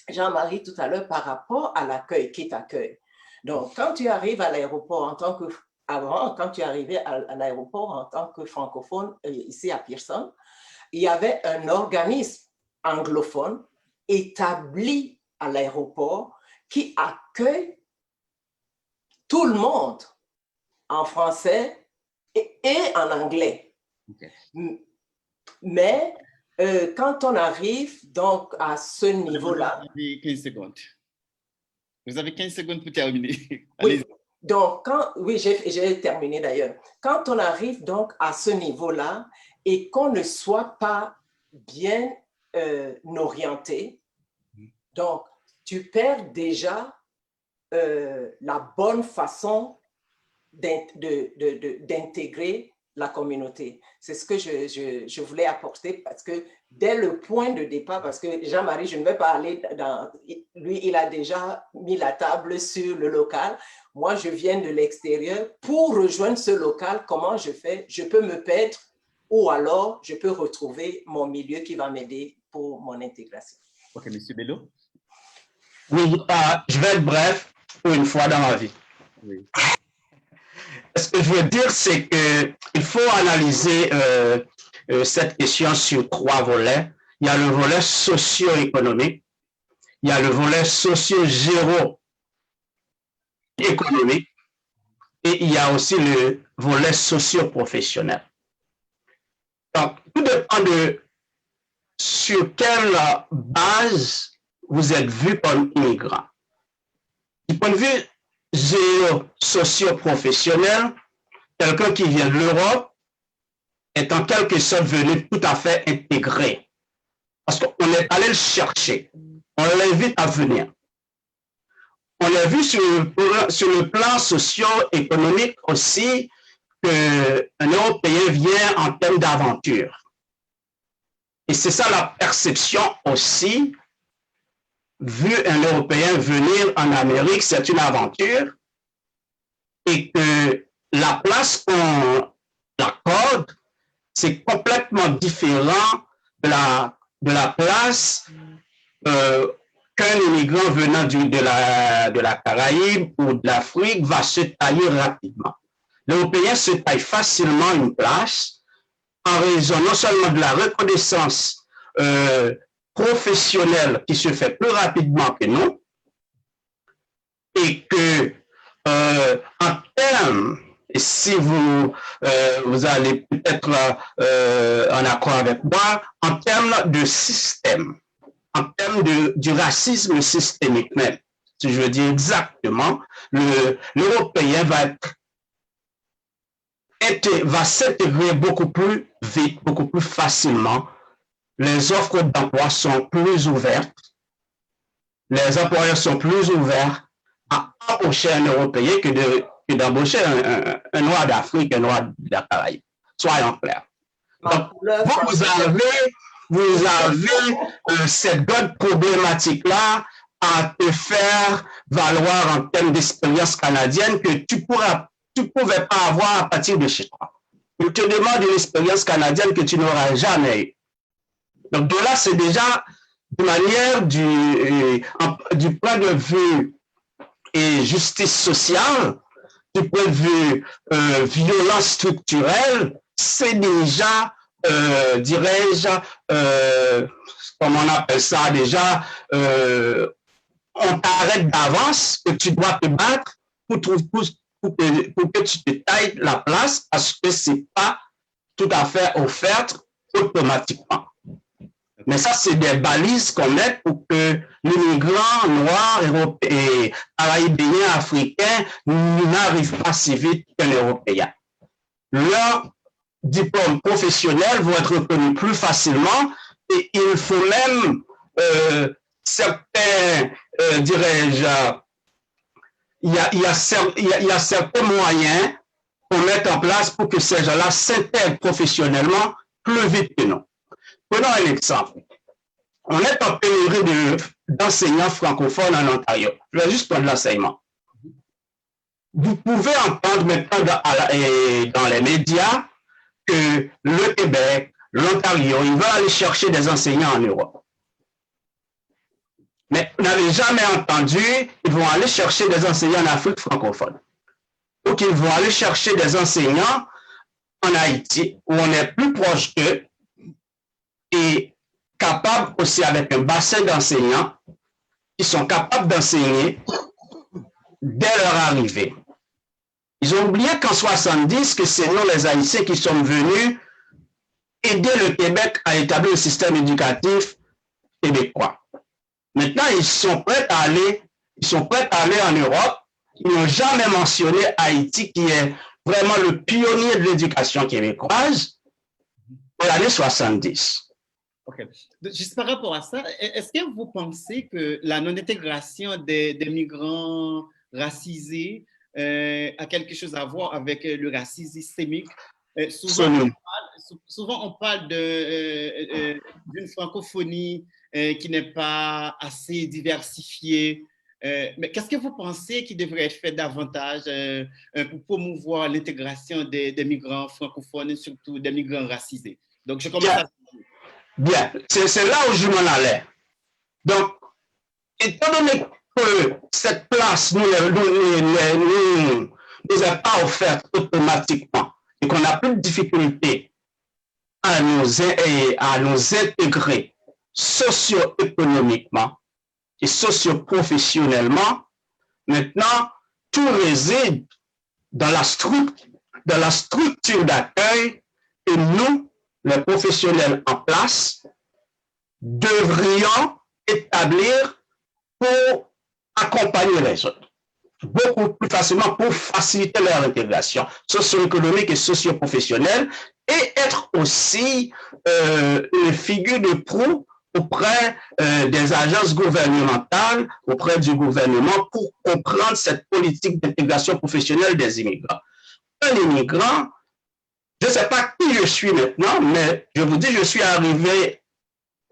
S4: Jean-Marie tout à l'heure par rapport à l'accueil, qui t'accueille. Donc, quand tu arrives à l'aéroport en tant que... Avant, quand tu arrivais à l'aéroport en tant que francophone, ici à Pearson, il y avait un organisme anglophone établi à l'aéroport qui accueille tout le monde en français et en anglais. Okay. Mais quand on arrive donc à ce niveau-là...
S2: Vous avez 15 secondes. Vous avez 15 secondes pour terminer.
S4: Oui, donc, oui, j'ai terminé d'ailleurs. Quand on arrive donc à ce niveau-là et qu'on ne soit pas bien orienté, donc tu perds déjà la bonne façon d'intégrer la communauté. C'est ce que je voulais apporter parce que dès le point de départ, parce que Jean-Marie, je ne vais pas aller dans... Lui, il a déjà mis la table sur le local. Moi, je viens de l'extérieur. Pour rejoindre ce local, comment je fais? Je peux me perdre ou alors je peux retrouver mon milieu qui va m'aider pour mon intégration.
S2: OK, M. Bello?
S5: Oui, je vais être bref pour une fois dans ma vie.
S2: Oui.
S5: Ce que je veux dire, c'est qu'il faut analyser cette question sur 3 volets. Il y a le volet socio-économique, il y a le volet socio-géro-économique et il y a aussi le volet socio-professionnel. Donc, tout dépend de sur quelle base vous êtes vu comme immigrant. Du point de vue socio-professionnel, quelqu'un qui vient de l'Europe est en quelque sorte venu tout à fait intégré. Parce qu'on est allé le chercher. On l'invite à venir. On a vu sur le plan socio-économique aussi qu'un Européen vient en termes d'aventure. Et c'est ça la perception aussi. Vu un Européen venir en Amérique, c'est une aventure et que la place qu'on accorde, c'est complètement différent de la place qu'un immigrant venant de la Caraïbe ou de l'Afrique va se tailler rapidement. L'Européen se taille facilement une place en raison non seulement de la reconnaissance professionnelle qui se fait plus rapidement que nous, et que en termes, et si vous allez peut-être en accord avec moi, en termes de système, en termes du racisme systémique même, si je veux dire exactement, l'Européen va s'intégrer beaucoup plus vite, beaucoup plus facilement. Les offres d'emploi sont plus ouvertes. Les employeurs sont plus ouverts à embaucher un Européen que d'embaucher un Noir d'Afrique, un Noir de la Caraïbe. Soyons clairs. Donc, vous avez cette grande problématique-là à te faire valoir en termes d'expérience canadienne que tu pouvais pas avoir à partir de chez toi. On te demande une expérience canadienne que tu n'auras jamais eue. Donc, de là, c'est déjà de manière du point de vue et justice sociale, du point de vue violence structurelle, c'est déjà, dirais-je, comment on appelle ça déjà, on t'arrête d'avance que tu dois te battre pour que tu te tailles la place parce que c'est pas tout à fait offert automatiquement. Mais ça, c'est des balises qu'on met pour que l'immigrant noir, européen, caribéen, africain n'arrive pas si vite qu'un Européen. Leurs diplômes professionnels vont être reconnus plus facilement et il faut même certains, dirais-je, il y a certains moyens qu'on met en place pour que ces gens-là s'intègrent professionnellement plus vite que nous. Prenons un exemple. On est en pénurie d'enseignants francophones en Ontario. Je vais juste prendre l'enseignement. vous pouvez entendre maintenant dans les médias que le Québec, l'Ontario, ils veulent aller chercher des enseignants en Europe. Mais vous n'avez jamais entendu, ils vont aller chercher des enseignants en Afrique francophone. Ou qu'ils vont aller chercher des enseignants en Haïti, où on est plus proche d'eux et capables aussi avec un bassin d'enseignants qui sont capables d'enseigner dès leur arrivée. Ils ont oublié qu'en 70, que c'est nous les Haïtiens qui sommes venus aider le Québec à établir un système éducatif québécois. Maintenant, ils sont prêts à aller en Europe. Ils n'ont jamais mentionné Haïti, qui est vraiment le pionnier de l'éducation québécoise dans l'année 70.
S2: OK. Juste par rapport à ça, est-ce que vous pensez que la non-intégration des migrants racisés a quelque chose à voir avec le racisme systémique? Souvent, on parle d'une francophonie qui n'est pas assez diversifiée. Mais qu'est-ce que vous pensez qui devrait être fait davantage pour promouvoir l'intégration des migrants francophones et surtout des migrants racisés? Donc, je commence à...
S5: Bien, c'est là où je m'en allais. Donc, étant donné que cette place nous est pas offerte automatiquement et qu'on a plus de difficultés à nous intégrer socio-économiquement et socio-professionnellement, maintenant, tout réside dans la structure d'accueil que nous, les professionnels en place, devrions établir pour accompagner les autres, beaucoup plus facilement pour faciliter leur intégration socio-économique et socio-professionnelle et être aussi une figure de proue auprès des agences gouvernementales, auprès du gouvernement pour comprendre cette politique d'intégration professionnelle des immigrants. Un immigrant, je ne sais pas qui je suis maintenant, mais je vous dis, je suis arrivé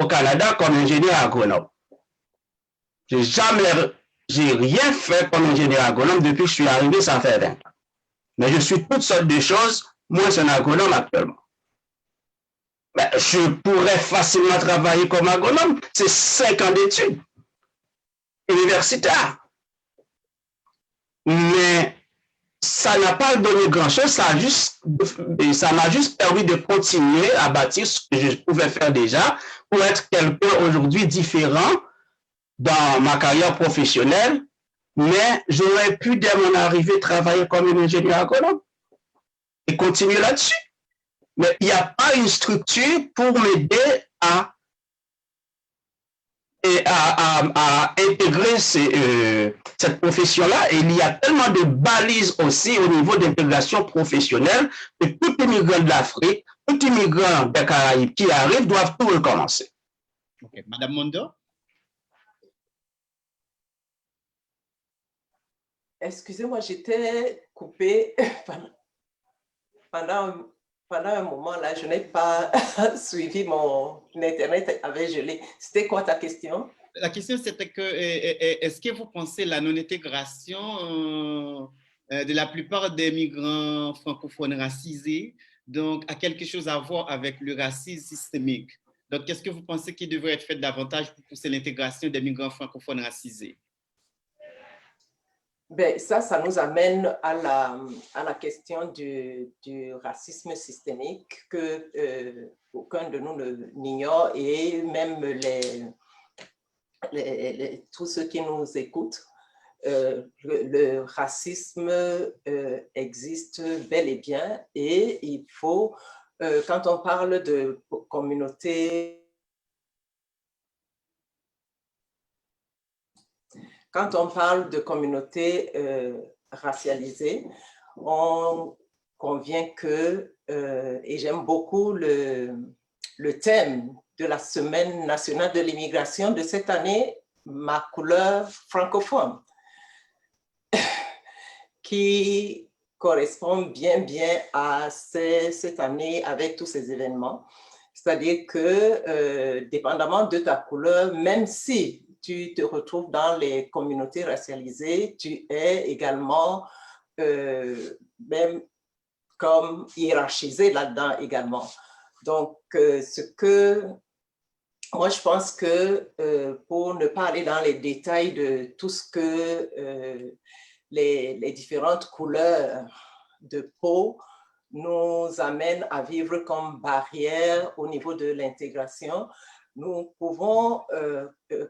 S5: au Canada comme ingénieur agronome. J'ai rien fait comme ingénieur agronome depuis que je suis arrivé, ça fait 20 ans. Mais je suis toutes sortes de choses, moi c'est un agronome actuellement. Mais je pourrais facilement travailler comme agronome, c'est 5 ans d'études universitaires. Mais ça n'a pas donné grand-chose, ça m'a juste permis de continuer à bâtir ce que je pouvais faire déjà pour être quelqu'un aujourd'hui différent dans ma carrière professionnelle, mais j'aurais pu, dès mon arrivée, travailler comme un ingénieur agronome et continuer là-dessus. Mais il n'y a pas une structure pour m'aider à intégrer cette profession-là. Et il y a tellement de balises aussi au niveau d'intégration professionnelle que tout immigrant de l'Afrique, tout immigrant des Caraïbes qui arrivent doivent tout recommencer.
S2: Okay. Madame Mondo?
S4: Excusez-moi, j'étais coupée pendant un moment là, je n'ai pas suivi, mon Internet avait gelé. C'était quoi ta question?
S2: La question, c'était que, est-ce que vous pensez la non-intégration de la plupart des migrants francophones racisés donc, a quelque chose à voir avec le racisme systémique? Donc, qu'est-ce que vous pensez qui devrait être fait davantage pour pousser l'intégration des migrants francophones racisés?
S4: Ben, ça nous amène à la question du racisme systémique que aucun de nous n'ignore et même tous ceux qui nous écoutent. Le racisme existe bel et bien et il faut, quand on parle de communauté, quand on parle de communauté racialisée, on convient que, et j'aime beaucoup le thème de la Semaine nationale de l'immigration de cette année, ma couleur francophone, qui correspond bien à cette année avec tous ces événements. C'est-à-dire que, dépendamment de ta couleur, même si tu te retrouves dans les communautés racialisées, tu es également même comme hiérarchisé là-dedans également. Donc, moi, je pense que pour ne pas aller dans les détails de tout ce que les différentes couleurs de peau nous amènent à vivre comme barrière au niveau de l'intégration, nous pouvons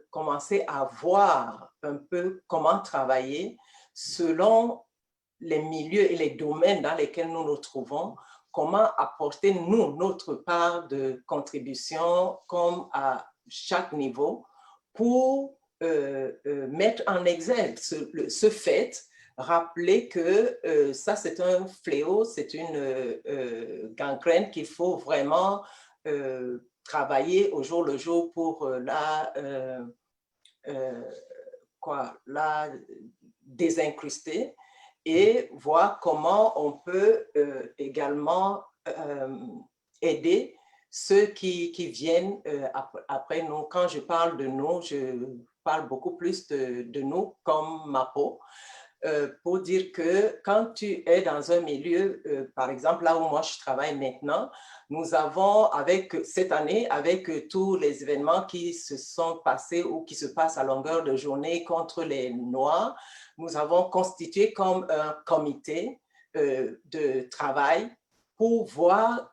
S4: commencer à voir un peu comment travailler selon les milieux et les domaines dans lesquels nous nous trouvons, comment apporter, nous, notre part de contribution comme à chaque niveau pour mettre en exergue ce fait, rappeler que ça, c'est un fléau, c'est une gangrène qu'il faut vraiment travailler au jour le jour pour la désincruster et voir comment on peut également aider ceux qui viennent après nous. Quand je parle de nous, je parle beaucoup plus de nous comme MAPO, pour dire que quand tu es dans un milieu, par exemple là où moi je travaille maintenant, nous avons cette année, avec tous les événements qui se sont passés ou qui se passent à longueur de journée contre les Noirs, nous avons constitué comme un comité de travail pour voir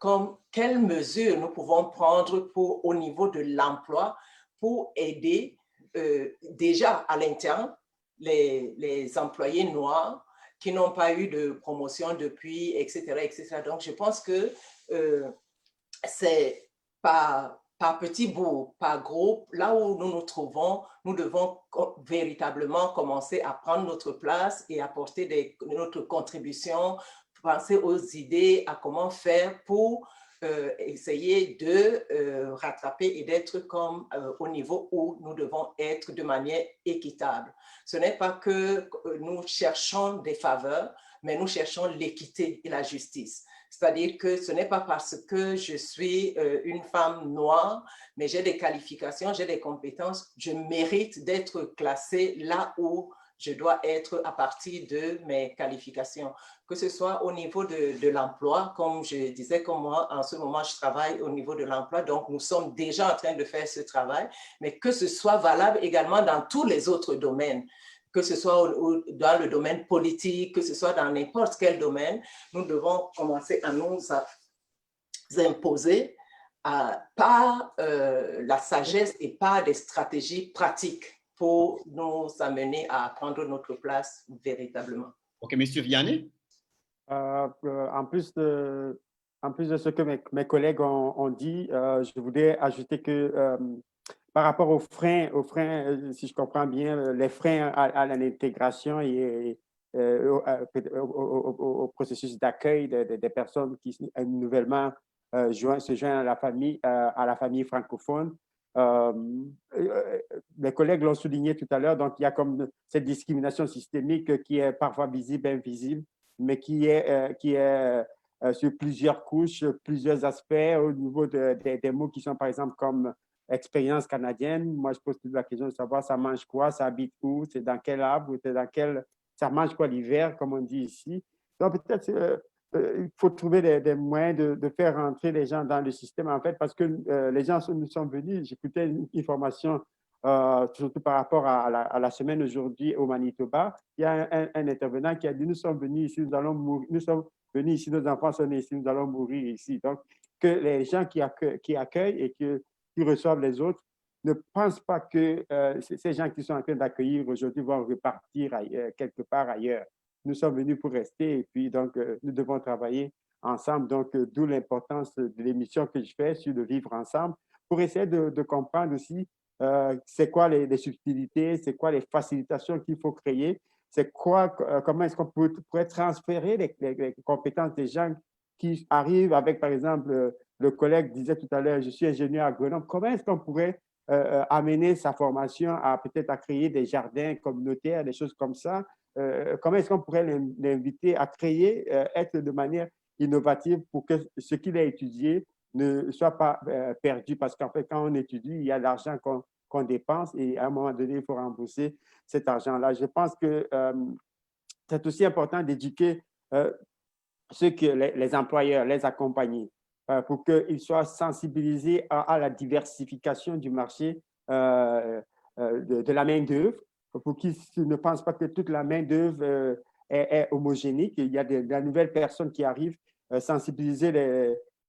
S4: quelles mesures nous pouvons prendre au niveau de l'emploi pour aider déjà à l'interne les employés noirs qui n'ont pas eu de promotion depuis, etc., etc. Donc, je pense que c'est par petits bouts, par gros, là où nous nous trouvons, nous devons véritablement commencer à prendre notre place et apporter notre contribution, penser aux idées, à comment faire pour essayer de rattraper et d'être comme au niveau où nous devons être de manière équitable. Ce n'est pas que nous cherchons des faveurs, mais nous cherchons l'équité et la justice. C'est-à-dire que ce n'est pas parce que je suis une femme noire, mais j'ai des qualifications, j'ai des compétences, je mérite d'être classée là où je dois être à partir de mes qualifications. Que ce soit au niveau de l'emploi, comme je disais, comme moi, en ce moment, je travaille au niveau de l'emploi, donc nous sommes déjà en train de faire ce travail, mais que ce soit valable également dans tous les autres domaines, que ce soit dans le domaine politique, que ce soit dans n'importe quel domaine, nous devons commencer à nous imposer par la sagesse et par des stratégies pratiques pour nous amener à prendre notre place véritablement.
S2: OK, Monsieur Vianney?
S3: En plus de ce que mes collègues ont dit, je voudrais ajouter que par rapport aux freins, si je comprends bien, les freins à l'intégration et au processus d'accueil des personnes qui nouvellement se joignent à la famille francophone. Les collègues l'ont souligné tout à l'heure, donc il y a comme cette discrimination systémique qui est parfois visible, invisible, mais qui est sur plusieurs couches, plusieurs aspects au niveau des mots qui sont par exemple comme expérience canadienne. Moi, je pose toute la question de savoir ça mange quoi, ça habite où, c'est dans quel arbre, ça mange quoi l'hiver, comme on dit ici. Donc peut-être il faut trouver des moyens de faire rentrer les gens dans le système, en fait, parce que les gens nous sont venus. J'écoutais une information, surtout par rapport à la semaine aujourd'hui au Manitoba. Il y a un intervenant qui a dit, nous sommes venus ici, nous allons mourir. Nous sommes venus ici, nos enfants sont nés ici, nous allons mourir ici. Donc, que les gens qui accueillent et qui reçoivent les autres ne pensent pas que ces gens qui sont en train d'accueillir aujourd'hui vont repartir quelque part ailleurs. Nous sommes venus pour rester et puis donc nous devons travailler ensemble. Donc, d'où l'importance de l'émission que je fais sur le vivre ensemble pour essayer de comprendre aussi c'est quoi les subtilités, c'est quoi les facilitations qu'il faut créer, c'est quoi, comment est-ce qu'on pourrait transférer les compétences des gens qui arrivent avec, par exemple, le collègue disait tout à l'heure, je suis ingénieur agronome, comment est-ce qu'on pourrait amener sa formation à peut-être à créer des jardins communautaires, des choses comme ça. Comment est-ce qu'on pourrait l'inviter à créer, être de manière innovative pour que ce qu'il a étudié ne soit pas perdu? Parce qu'en fait, quand on étudie, il y a l'argent qu'on dépense et à un moment donné, il faut rembourser cet argent-là. Je pense que c'est aussi important d'éduquer les employeurs, les accompagner, pour qu'ils soient sensibilisés à la diversification du marché de la main-d'œuvre, pour qu'ils ne pensent pas que toute la main-d'œuvre est homogénique. Il y a de nouvelles personnes qui arrivent, sensibiliser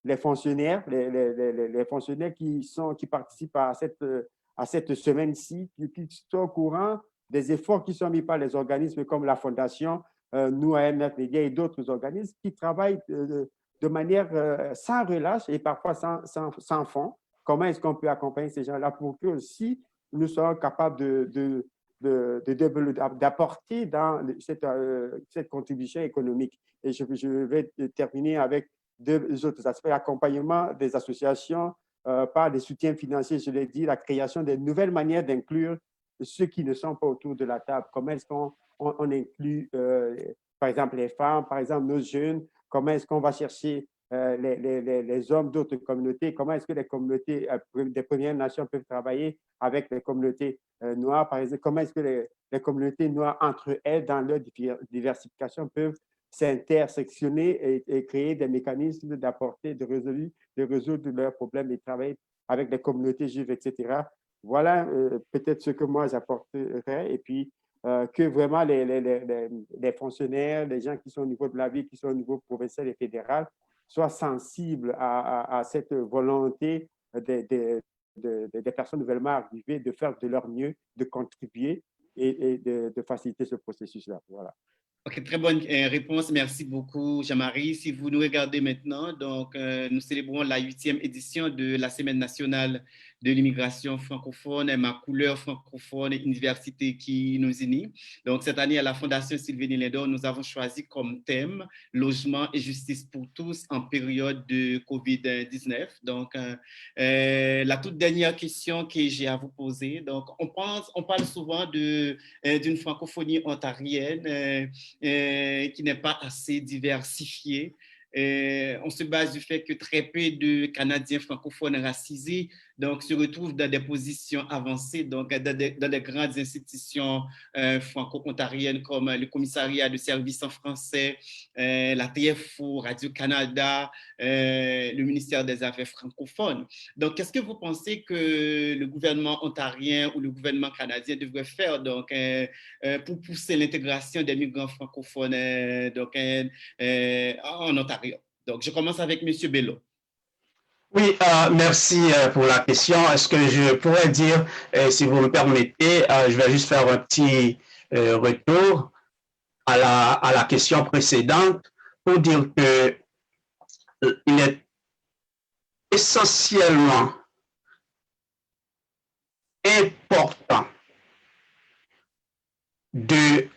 S3: les fonctionnaires, les fonctionnaires qui participent à cette semaine-ci, qui sont au courant des efforts qui sont mis par les organismes comme la Fondation, nous, AMF Média et d'autres organismes qui travaillent de manière sans relâche et parfois sans fond. Comment est-ce qu'on peut accompagner ces gens-là pour que aussi nous soyons capables d'apporter dans cette contribution économique. Et je vais terminer avec deux autres aspects. L'accompagnement des associations par des soutiens financiers, je l'ai dit, la création de nouvelles manières d'inclure ceux qui ne sont pas autour de la table. Comment est-ce qu'on inclut, par exemple, les femmes, par exemple, nos jeunes? Comment est-ce qu'on va chercher les hommes d'autres communautés? Comment est-ce que les communautés des Premières Nations peuvent travailler avec les communautés noires, par exemple? Comment est-ce que les communautés noires, entre elles, dans leur diversification, peuvent s'intersectionner et créer des mécanismes de résoudre leurs problèmes et travailler avec les communautés juives, etc. Voilà peut-être ce que moi j'apporterais. Et puis, que vraiment les fonctionnaires, les gens qui sont au niveau de la ville, qui sont au niveau provincial et fédéral, soient sensibles à cette volonté des personnes nouvellement arrivées de faire de leur mieux, de contribuer et de faciliter ce processus-là. Voilà.
S2: Ok, très bonne réponse. Merci beaucoup, Jean-Marie. Si vous nous regardez maintenant, donc, nous célébrons la 8e édition de la Semaine nationale de l'immigration francophone, ma couleur francophone, université qui nous unit. Donc, cette année, à la Fondation Sylvie Lindon, nous avons choisi comme thème logement et justice pour tous en période de COVID-19. Donc, la toute dernière question que j'ai à vous poser. Donc, on parle souvent d'une francophonie ontarienne qui n'est pas assez diversifiée. On se base du fait que très peu de Canadiens francophones racisés donc, se retrouvent dans des positions avancées, donc dans des grandes institutions franco-ontariennes comme le Commissariat de services en français, la TFO, Radio-Canada, le ministère des Affaires francophones. Donc, qu'est-ce que vous pensez que le gouvernement ontarien ou le gouvernement canadien devrait faire donc, pour pousser l'intégration des migrants francophones en Ontario? Donc, je commence avec M. Bello.
S5: Oui, merci pour la question. Est-ce que je pourrais dire, si vous me permettez, je vais juste faire un petit retour à la question précédente pour dire que il est essentiellement important de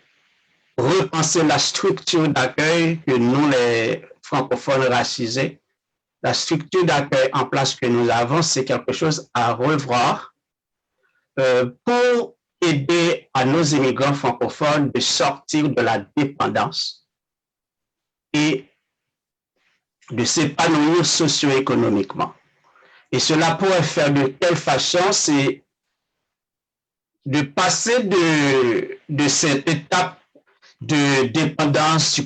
S5: repenser la structure d'accueil que nous, les francophones racisés, la structure d'accueil en place que nous avons, c'est quelque chose à revoir pour aider à nos immigrants francophones de sortir de la dépendance et de s'épanouir socio-économiquement. Et cela pourrait faire de quelle façon? C'est de passer de cette étape de dépendance de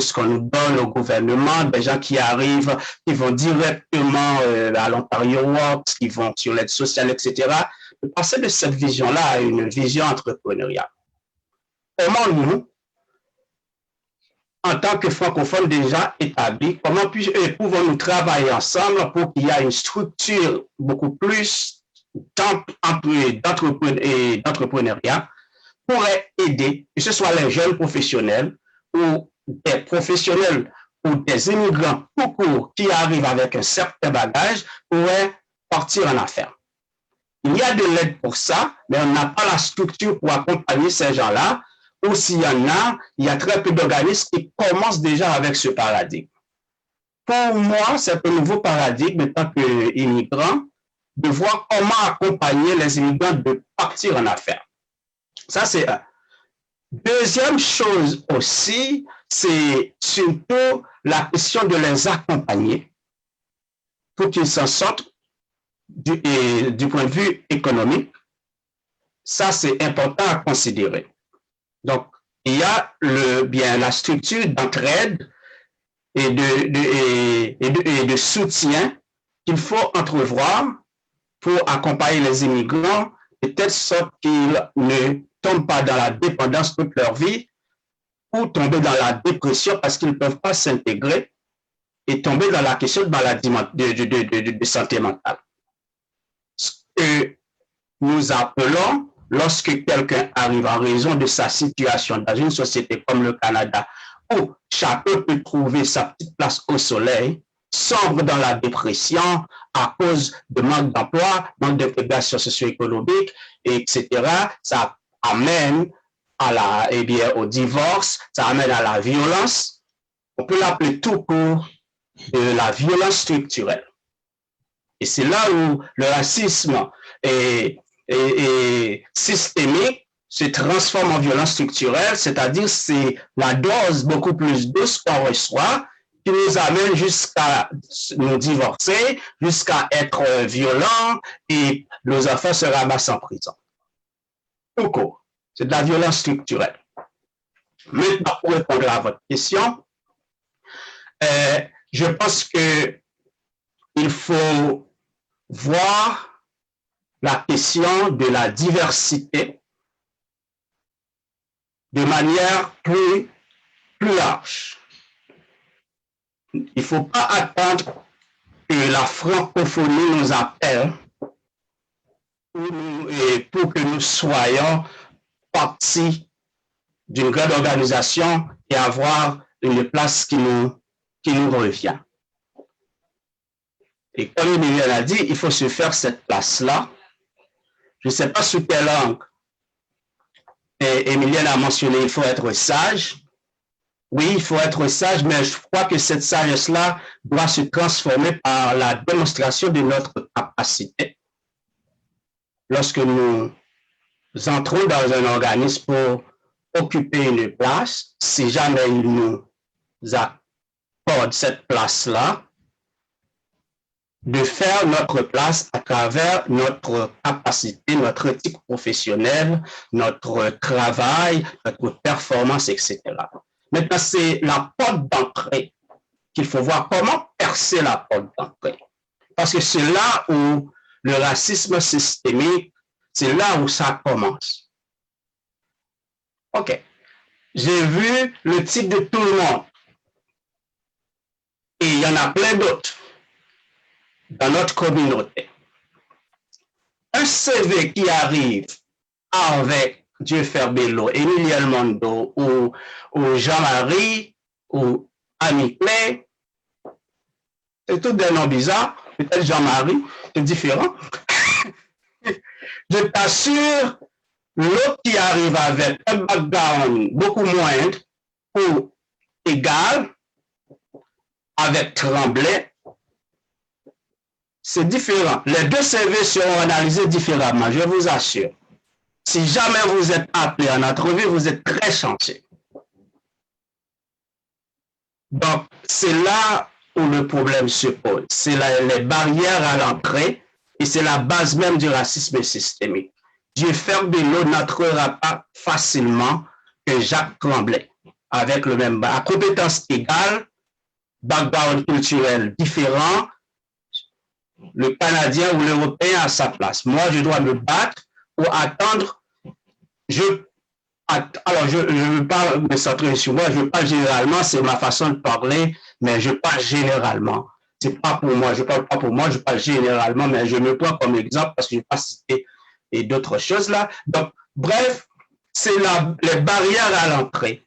S5: ce qu'on nous donne au gouvernement, des gens qui arrivent, qui vont directement à l'Ontario Works, qui vont sur l'aide sociale, etc. De passer de cette vision-là à une vision entrepreneuriale. Comment nous, en tant que francophones déjà établis, comment pouvons-nous travailler ensemble pour qu'il y ait une structure beaucoup plus d'entrepreneuriat pourrait aider, que ce soit les jeunes professionnels ou des professionnels ou des immigrants tout court qui arrivent avec un certain bagage, pourraient partir en affaires. Il y a de l'aide pour ça, mais on n'a pas la structure pour accompagner ces gens-là, ou s'il y en a, il y a très peu d'organismes qui commencent déjà avec ce paradigme. Pour moi, c'est un nouveau paradigme en tant qu'immigrant de voir comment accompagner les immigrants de partir en affaires. Ça, c'est un. Deuxième chose aussi, c'est surtout la question de les accompagner pour qu'ils s'en sortent du point de vue économique. Ça, c'est important à considérer. Donc, il y a la structure d'entraide et de soutien qu'il faut entrevoir pour accompagner les immigrants de telle sorte qu'ils ne tombent pas dans la dépendance toute leur vie ou tomber dans la dépression parce qu'ils ne peuvent pas s'intégrer et tomber dans la question de maladie de santé mentale. Ce que nous appelons, lorsque quelqu'un arrive en raison de sa situation dans une société comme le Canada, où chacun peut trouver sa petite place au soleil, sombre dans la dépression à cause de manque d'emploi, manque d'intégration socio-économique, etc., ça amène au divorce, ça amène à la violence. On peut l'appeler tout court de la violence structurelle. Et c'est là où le racisme est systémique se transforme en violence structurelle, c'est-à-dire c'est la dose beaucoup plus douce qu'on reçoit qui nous amène jusqu'à nous divorcer, jusqu'à être violents et nos enfants se ramassent en prison. Tout court, c'est de la violence structurelle. Maintenant, pour répondre à votre question, je pense que il faut voir la question de la diversité de manière plus large. Il ne faut pas attendre que la francophonie nous appelle pour que nous soyons partie d'une grande organisation et avoir une place qui nous revient. Et comme Emilienne a dit, il faut se faire cette place-là. Je ne sais pas sous quelle langue. Emilienne a mentionné, il faut être sage. Oui, il faut être sage, mais je crois que cette sagesse-là doit se transformer par la démonstration de notre capacité. Lorsque nous entrons dans un organisme pour occuper une place, si jamais il nous accorde cette place-là, de faire notre place à travers notre capacité, notre éthique professionnelle, notre travail, notre performance, etc. Maintenant, c'est la porte d'entrée qu'il faut voir comment percer la porte d'entrée. Parce que c'est là où le racisme systémique, c'est là où ça commence. OK. J'ai vu le titre de tout le monde. Et il y en a plein d'autres dans notre communauté. Un CV qui arrive avec Dieu Ferbello, Emilienne Mondo ou Jean-Marie ou Annie Clay, c'est tout des noms bizarres, peut-être Jean-Marie, c'est différent. Je t'assure, l'autre qui arrive avec un background beaucoup moindre ou égal, avec Tremblay, c'est différent. Les deux CV seront analysés différemment, je vous assure. Si jamais vous êtes appelé en entrevue, vous êtes très chanceux. Donc, c'est là où le problème se pose. C'est les barrières à l'entrée et c'est la base même du racisme systémique. Dieu Ferbello n'entrera pas facilement que Jacques Tremblay, avec le même à compétences égales, background culturel différent, le Canadien ou l'Européen à sa place. Moi, je dois me battre pour attendre. Alors, je ne veux pas me centrer sur moi, je parle généralement, c'est ma façon de parler, mais je parle généralement. C'est pas pour moi, je parle pas pour moi, je parle généralement, mais je me prends comme exemple parce que je n'ai pas cité d'autres choses là. Donc, bref, c'est les barrières à l'entrée.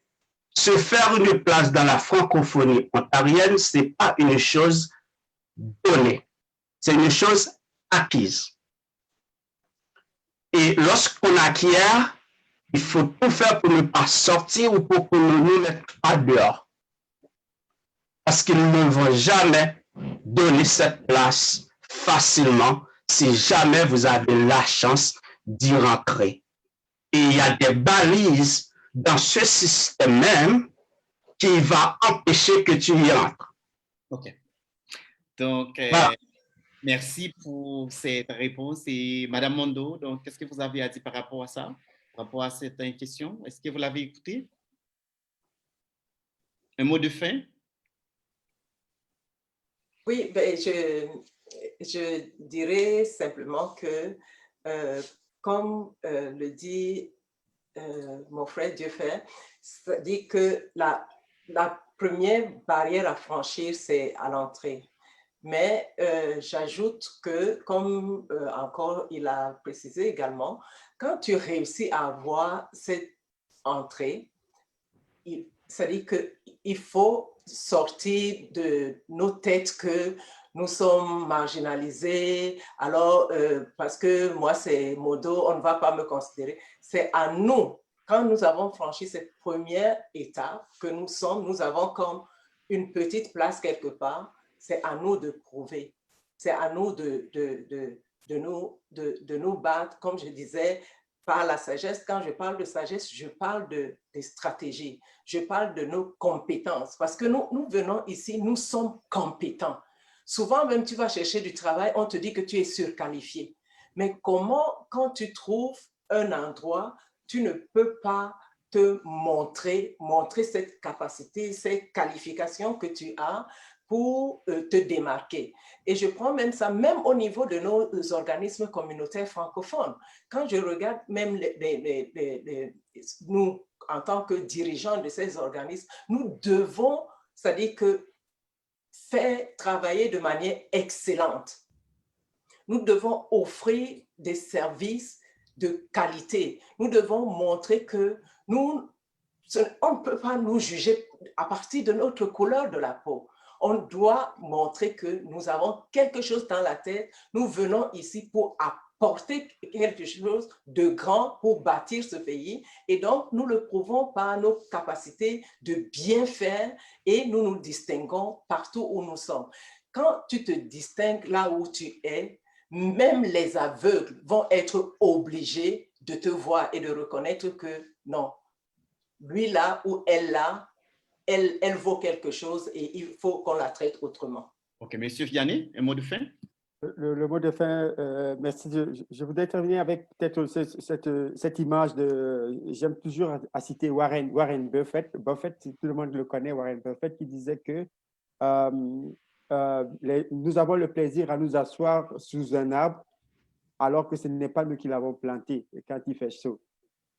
S5: Se faire une place dans la francophonie ontarienne, ce n'est pas une chose donnée. C'est une chose acquise. Et lorsqu'on acquiert, il faut tout faire pour ne pas sortir ou pour qu'on ne nous mette pas dehors. Parce qu'ils ne vont jamais donner cette place facilement si jamais vous avez la chance d'y rentrer. Et il y a des balises dans ce système même qui va empêcher que tu y entres.
S2: OK. Donc,
S5: voilà.
S2: Merci pour cette réponse. Et Madame Mondo, donc, qu'est-ce que vous avez à dire par rapport à ça? par rapport à cette question? Est-ce que vous l'avez écouté? Un mot de fin?
S4: Oui, ben, je dirais simplement que, comme le dit mon frère Dieufert, ça dit que la première barrière à franchir, c'est à l'entrée. Mais j'ajoute que, comme encore il a précisé également, quand tu réussis à avoir cette entrée, ça dit qu'il faut sortir de nos têtes que nous sommes marginalisés, alors parce que moi c'est modo, on ne va pas me considérer. C'est à nous, quand nous avons franchi cette première étape, que nous avons comme une petite place quelque part, c'est à nous de prouver. C'est à nous de nous battre, comme je disais, par la sagesse. Quand je parle de sagesse, je parle des stratégies, je parle de nos compétences, parce que nous venons ici, nous sommes compétents. Souvent, même tu vas chercher du travail, on te dit que tu es surqualifié. Mais comment, quand tu trouves un endroit, tu ne peux pas te montrer cette capacité, cette qualification que tu as pour te démarquer. Et je prends même ça, même au niveau de nos organismes communautaires francophones. Quand je regarde même nous, en tant que dirigeants de ces organismes, nous devons, c'est-à-dire que faire travailler de manière excellente. Nous devons offrir des services de qualité. Nous devons montrer que on ne peut pas nous juger à partir de notre couleur de la peau. On doit montrer que nous avons quelque chose dans la tête. Nous venons ici pour apporter quelque chose de grand pour bâtir ce pays. Et donc, nous le prouvons par nos capacités de bien faire et nous nous distinguons partout où nous sommes. Quand tu te distingues là où tu es, même les aveugles vont être obligés de te voir et de reconnaître que non, lui là ou elle là, elle vaut quelque chose et il faut qu'on la traite autrement.
S2: OK, Monsieur Vianney, un mot de fin?
S3: Le mot de fin, merci. Je voudrais terminer avec peut-être cette image de, j'aime toujours à citer Warren Buffett, tout le monde le connaît, Warren Buffett, qui disait que nous avons le plaisir à nous asseoir sous un arbre alors que ce n'est pas nous qui l'avons planté quand il fait chaud.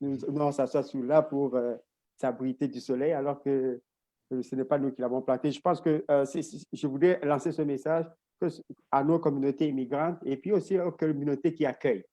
S3: Nous on s'assoit sous l'arbre pour s'abriter du soleil alors que ce n'est pas nous qui l'avons planté. Je pense que je voulais lancer ce message à nos communautés immigrantes et puis aussi aux communautés qui accueillent.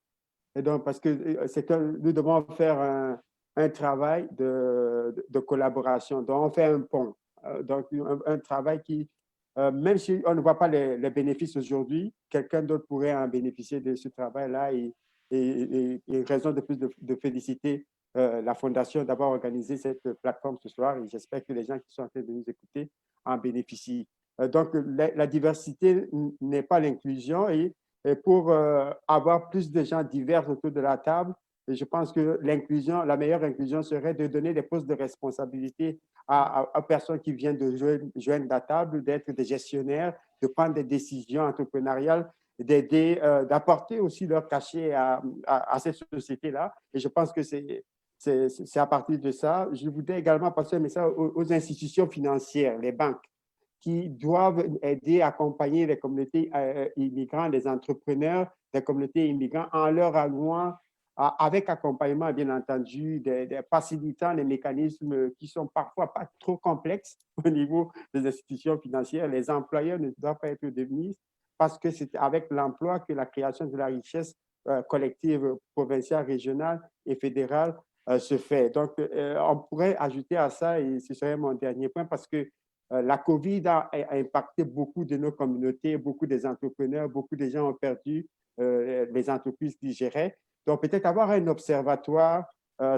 S3: Et donc, parce que nous devons faire un travail de collaboration. Donc, on fait un pont. Donc, un travail qui, même si on ne voit pas les bénéfices aujourd'hui, quelqu'un d'autre pourrait en bénéficier de ce travail-là et raison de plus de féliciter la Fondation d'avoir organisé cette plateforme ce soir et j'espère que les gens qui sont en train de nous écouter en bénéficient. Donc, la diversité n'est pas l'inclusion et pour avoir plus de gens divers autour de la table, et je pense que la meilleure inclusion serait de donner des postes de responsabilité à personnes qui viennent de joindre la table, d'être des gestionnaires, de prendre des décisions entrepreneuriales, d'aider, d'apporter aussi leur cachet à cette société-là. Et je pense que c'est à partir de ça. Je voudrais également passer un message aux institutions financières, les banques, qui doivent aider, accompagner les communautés immigrantes, les entrepreneurs des communautés immigrantes en leur allouant, avec accompagnement, bien entendu, facilitant les mécanismes qui sont parfois pas trop complexes au niveau des institutions financières. Les employeurs ne doivent pas être devenus parce que c'est avec l'emploi que la création de la richesse collective provinciale, régionale et fédérale se fait. Donc, on pourrait ajouter à ça, et ce serait mon dernier point, parce que la COVID a impacté beaucoup de nos communautés, beaucoup des entrepreneurs, beaucoup de gens ont perdu les entreprises qu'ils géraient. Donc, peut-être avoir un observatoire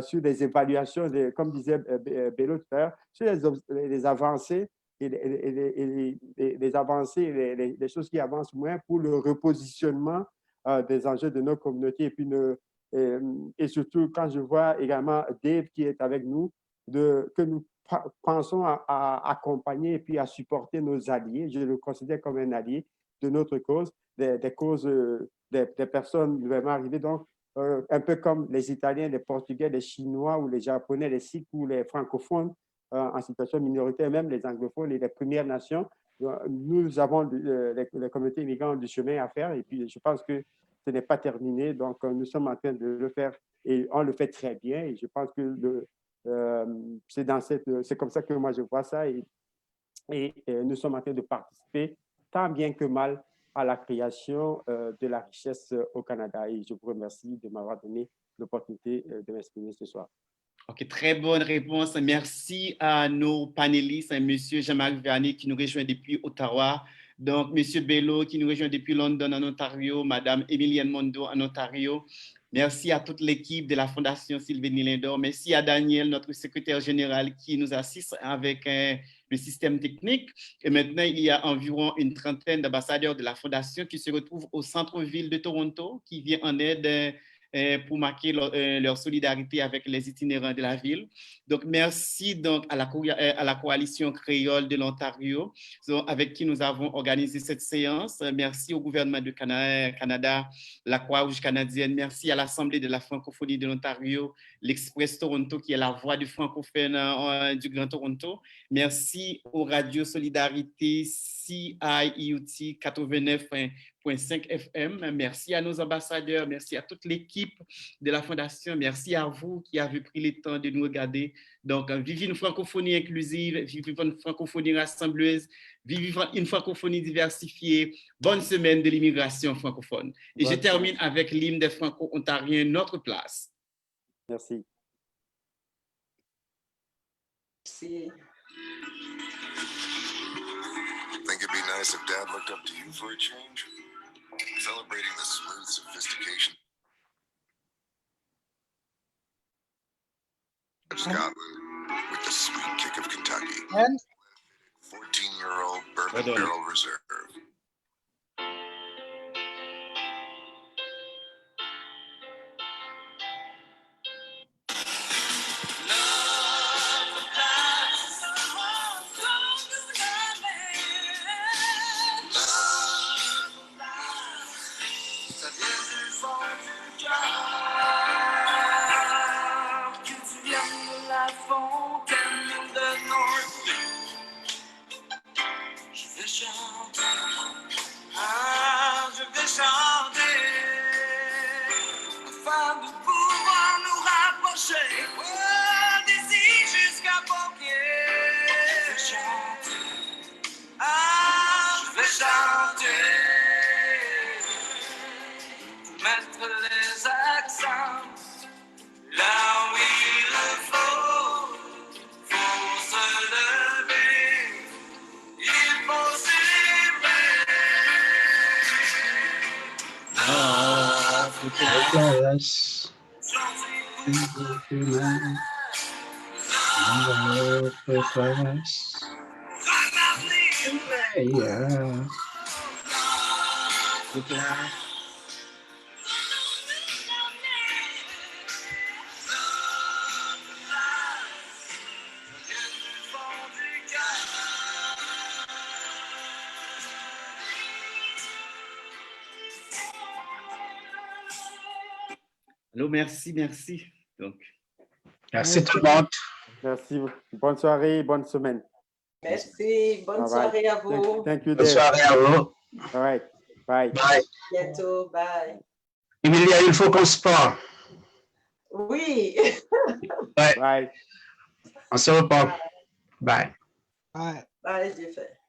S3: sur les évaluations, comme disait Bello tout à l'heure, sur les avancées et les avancées et les choses qui avancent moins pour le repositionnement des enjeux de nos communautés. Et, puis et surtout, quand je vois également Dave qui est avec nous, que nous pensons à accompagner et puis à supporter nos alliés, je le considère comme un allié de notre cause, des causes des personnes vraiment arrivées. Donc, un peu comme les Italiens, les Portugais, les Chinois ou les Japonais, les Sikhs ou les francophones en situation minoritaire, même les anglophones et les Premières Nations. Nous avons, les communautés immigrantes, du chemin à faire et puis je pense que ce n'est pas terminé. Donc, nous sommes en train de le faire et on le fait très bien. Et je pense que c'est comme ça que moi je vois ça. Et nous sommes en train de participer tant bien que mal à la création de la richesse au Canada. Et je vous remercie de m'avoir donné l'opportunité de m'exprimer ce soir.
S2: OK, très bonne réponse. Merci à nos panélistes, Monsieur Jean-Marc Vernet qui nous rejoint depuis Ottawa, donc Monsieur Bello qui nous rejoint depuis London en Ontario, Madame Emilienne Mondo en Ontario. Merci à toute l'équipe de la Fondation Sylvain Lindor. Merci à Daniel, notre secrétaire général, qui nous assiste avec le système technique. Et maintenant, il y a environ une trentaine d'ambassadeurs de la Fondation qui se retrouvent au centre-ville de Toronto, qui vient en aide pour marquer leur solidarité avec les itinérants de la ville. Donc, merci donc à la coalition créole de l'Ontario, avec qui nous avons organisé cette séance. Merci au gouvernement du Canada, la Croix-Rouge canadienne. Merci à l'Assemblée de la francophonie de l'Ontario, l'Express Toronto, qui est la voix du francophone du Grand Toronto. Merci aux radios Solidarité, CIUT 89.5 FM. Merci à nos ambassadeurs, merci à toute l'équipe de la Fondation, merci à vous qui avez pris le temps de nous regarder. Donc, vive une francophonie inclusive, vive une francophonie rassembleuse, vive une francophonie diversifiée. Bonne semaine de l'immigration francophone. Et je termine avec l'hymne des Franco-Ontariens, Notre place.
S3: Merci.
S4: Merci.
S6: Think it'd be nice if Dad looked up to you for a change? Celebrating the smooth sophistication of Scotland with the sweet kick of Kentucky.
S1: And
S6: 14-year-old Bourbon Barrel Reserve.
S2: Allô, merci. Donc,
S5: merci tout le monde.
S3: Merci. Bonne soirée, bonne semaine.
S4: Merci. Bonne soirée à vous.
S3: Thank you,
S5: Bonne soirée à vous.
S3: All right. Bye.
S5: Bye.
S4: Bientôt. Bye.
S5: Emilia, il faut qu'on se parle.
S4: Oui.
S5: Ouais.
S3: Bye.
S5: On se reparle. Bye.
S1: Bye.
S4: Bye, Dieu fait.